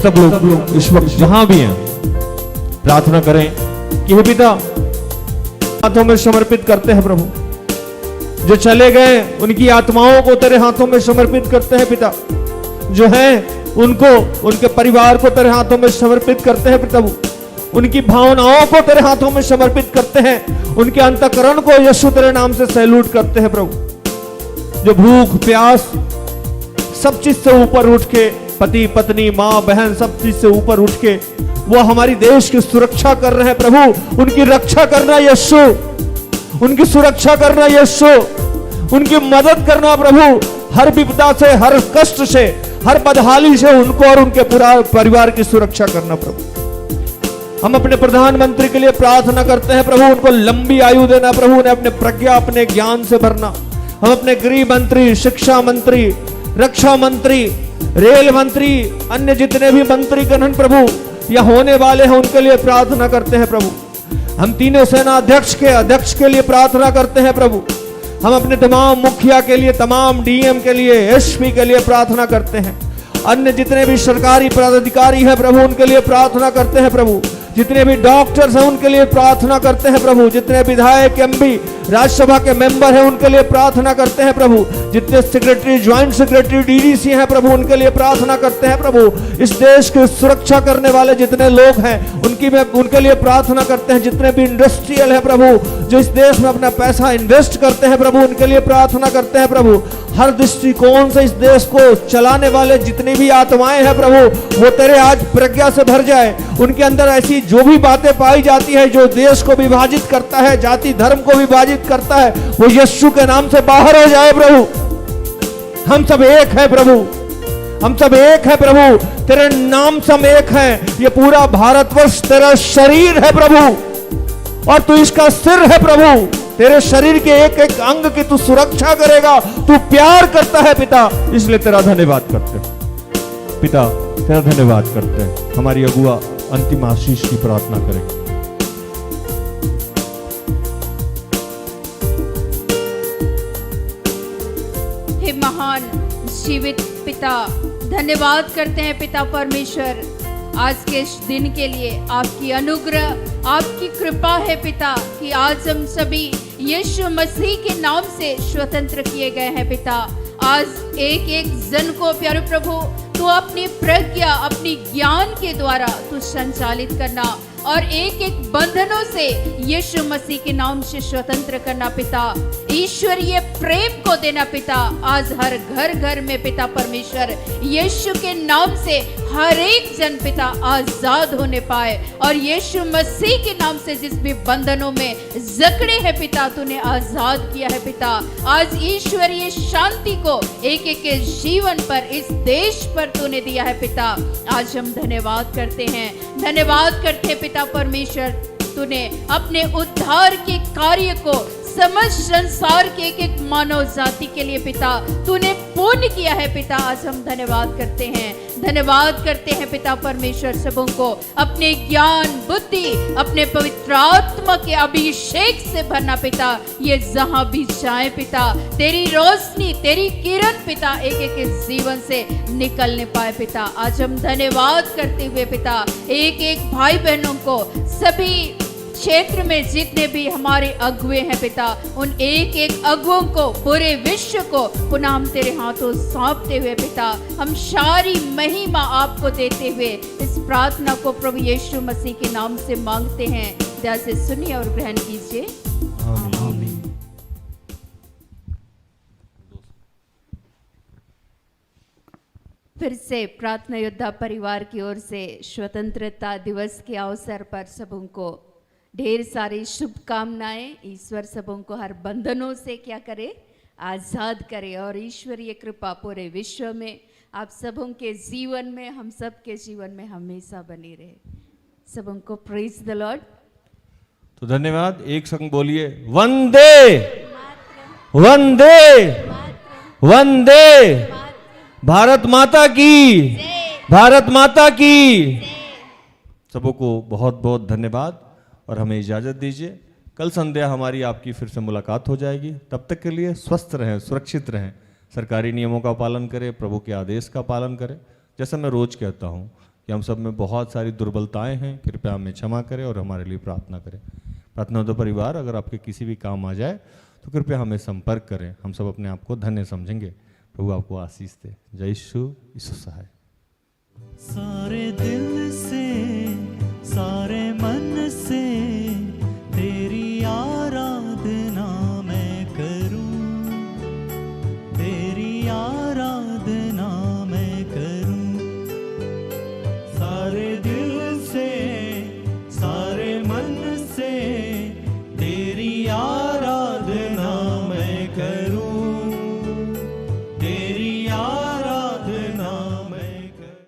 सब लोग इस वक्त जहां भी हैं प्रार्थना करें कि हे पिता हाथों में समर्पित करते हैं प्रभु। जो चले गए उनकी आत्माओं को तेरे हाथों में समर्पित करते हैं पिता। जो हैं उनको, उनके परिवार को तेरे हाथों में समर्पित करते हैं प्रभु। उनकी भावनाओं को तेरे हाथों में समर्पित करते हैं। उनके अंतःकरण को यीशु तेरे नाम से सैल्यूट करते हैं प्रभु। जो भूख प्यास सब चीज से ऊपर उठ के, पति पत्नी माँ बहन सब चीज से ऊपर उठ के वो हमारी देश की सुरक्षा कर रहे हैं प्रभु। उनकी रक्षा करना यीशु, उनकी सुरक्षा करना यीशु, उनकी मदद करना प्रभु। हर विपदा से, हर कष्ट से, हर बदहाली से उनको और उनके पूरा परिवार की सुरक्षा करना प्रभु। हम अपने प्रधानमंत्री के लिए प्रार्थना करते हैं प्रभु, उनको लंबी आयु देना प्रभु, उन्हें अपने प्रज्ञा अपने ज्ञान से भरना। हम अपने गृह मंत्री, शिक्षा मंत्री, रक्षा मंत्री, रेल मंत्री, अन्य जितने भी मंत्री गण प्रभु या होने वाले हैं उनके लिए प्रार्थना करते हैं प्रभु। हम तीनों सेना अध्यक्ष के लिए प्रार्थना करते हैं प्रभु। हम अपने तमाम मुखिया के लिए, तमाम डीएम के लिए, एसपी के लिए प्रार्थना करते हैं। अन्य जितने भी सरकारी पदाधिकारी हैं प्रभु उनके लिए प्रार्थना करते हैं प्रभु। जितने भी डॉक्टर्स हैं उनके लिए प्रार्थना करते हैं प्रभु। जितने विधायक एमपी राज्यसभा के मेंबर हैं उनके लिए प्रार्थना करते हैं प्रभु। जितने सेक्रेटरी, ज्वाइंट सेक्रेटरी, डीडीसी हैं प्रभु उनके लिए प्रार्थना करते हैं प्रभु। इस देश की सुरक्षा करने वाले जितने लोग हैं उनके लिए प्रार्थना करते हैं। जितने भी इंडस्ट्रियल है प्रभु जो इस देश में अपना पैसा इन्वेस्ट करते हैं प्रभु उनके लिए प्रार्थना करते हैं प्रभु। हर दृष्टिकोण से इस देश को चलाने वाले जितनी भी आत्माएं हैं प्रभु वो तेरे आज प्रज्ञा से भर जाए। उनके अंदर ऐसी जो भी बातें पाई जाती है जो देश को विभाजित करता है, जाति धर्म को विभाजित करता है, वो यीशु के नाम से बाहर हो जाए प्रभु। हम सब एक है प्रभु, हम सब एक है प्रभु, तेरे नाम से हम एक हैं। ये पूरा भारतवर्ष तेरा शरीर है प्रभु और तू इसका सिर है प्रभु। तेरे शरीर के एक एक अंग की तू सुरक्षा करेगा, तू प्यार करता है पिता, इसलिए तेरा धन्यवाद करते हैं पिता, तेरा धन्यवाद करते हैं। हमारी अगुआ अंतिम आशीष की प्रार्थना करेंगे। हे महान जीवित पिता, धन्यवाद करते हैं पिता परमेश्वर आज के इस दिन के लिए। आपकी अनुग्रह, आपकी कृपा है पिता कि आज हम सभी यीशु मसीह के नाम से स्वतंत्र किए गए हैं पिता। आज एक एक जन को प्यारे प्रभु तू अपनी प्रज्ञा, अपनी ज्ञान के द्वारा तू संचालित करना और एक एक बंधनों से यीशु मसीह के नाम से स्वतंत्र करना पिता। ईश्वरीय प्रेम को देना पिता। आज हर घर घर में पिता परमेश्वर यीशु के नाम से हर एक जन पिता आजाद होने पाए और यीशु मसीह के नाम से जिस भी बंधनों में जकड़े हैं पिता तूने आजाद किया है पिता। आज ईश्वरीय शांति को एक एक के जीवन पर, इस देश पर तूने दिया है पिता। आज हम धन्यवाद करते हैं, धन्यवाद करते हैं पिता परमेश्वर। तूने अपने उद्धार के कार्य को समस्त संसार के एक एक मानव जाति के लिए पिता तूने पूर्ण किया है पिता। आज हम धन्यवाद करते हैं, धन्यवाद करते हैं पिता परमेश्वर। सबों को अपने ज्ञान बुद्धि, अपने पवित्र आत्मा के अभिषेक से भरना पिता। ये जहां भी जाए पिता तेरी रोशनी, तेरी किरण पिता एक एक के जीवन से निकलने पाए पिता। आज हम धन्यवाद करते हुए पिता एक एक भाई बहनों को, सभी क्षेत्र में जितने भी हमारे अगुए हैं पिता, उन एक एक अगुओं को, पूरे विश्व को पुनः हम तेरे हाथों सौंपते हुए पिता हम सारी महिमा आपको देते हुए इस प्रार्थना को प्रभु यीशु मसीह के नाम से मांगते हैं। दया से सुनिए और ग्रहण कीजिए। आमीन। फिर से प्रार्थना योद्धा परिवार की ओर से स्वतंत्रता दिवस के अवसर पर सबों को ढेर सारी शुभकामनाएं। ईश्वर सबों को हर बंधनों से क्या करे, आजाद करे और ईश्वरीय कृपा पूरे विश्व में आप सबों के जीवन में, हम सब के जीवन में हमेशा बनी रहे। सबों को प्रेज द लॉर्ड। तो धन्यवाद। एक संग बोलिए वंदे वंदे वंदे। भारत माता की, भारत माता की। सबों को बहुत बहुत धन्यवाद और हमें इजाजत दीजिए। कल संध्या हमारी आपकी फिर से मुलाकात हो जाएगी। तब तक के लिए स्वस्थ रहें, सुरक्षित रहें, सरकारी नियमों का पालन करें, प्रभु के आदेश का पालन करें। जैसा मैं रोज कहता हूं कि हम सब में बहुत सारी दुर्बलताएं हैं, कृपया हमें क्षमा करें और हमारे लिए प्रार्थना करें। प्रार्थना तो परिवार, अगर आपके किसी भी काम आ जाए तो कृपया हमें संपर्क करें। हम सब अपने आप को धन्य समझेंगे। प्रभु आपको आशीष दे। जय यीशु, यीशु सहाय। सारे दिल से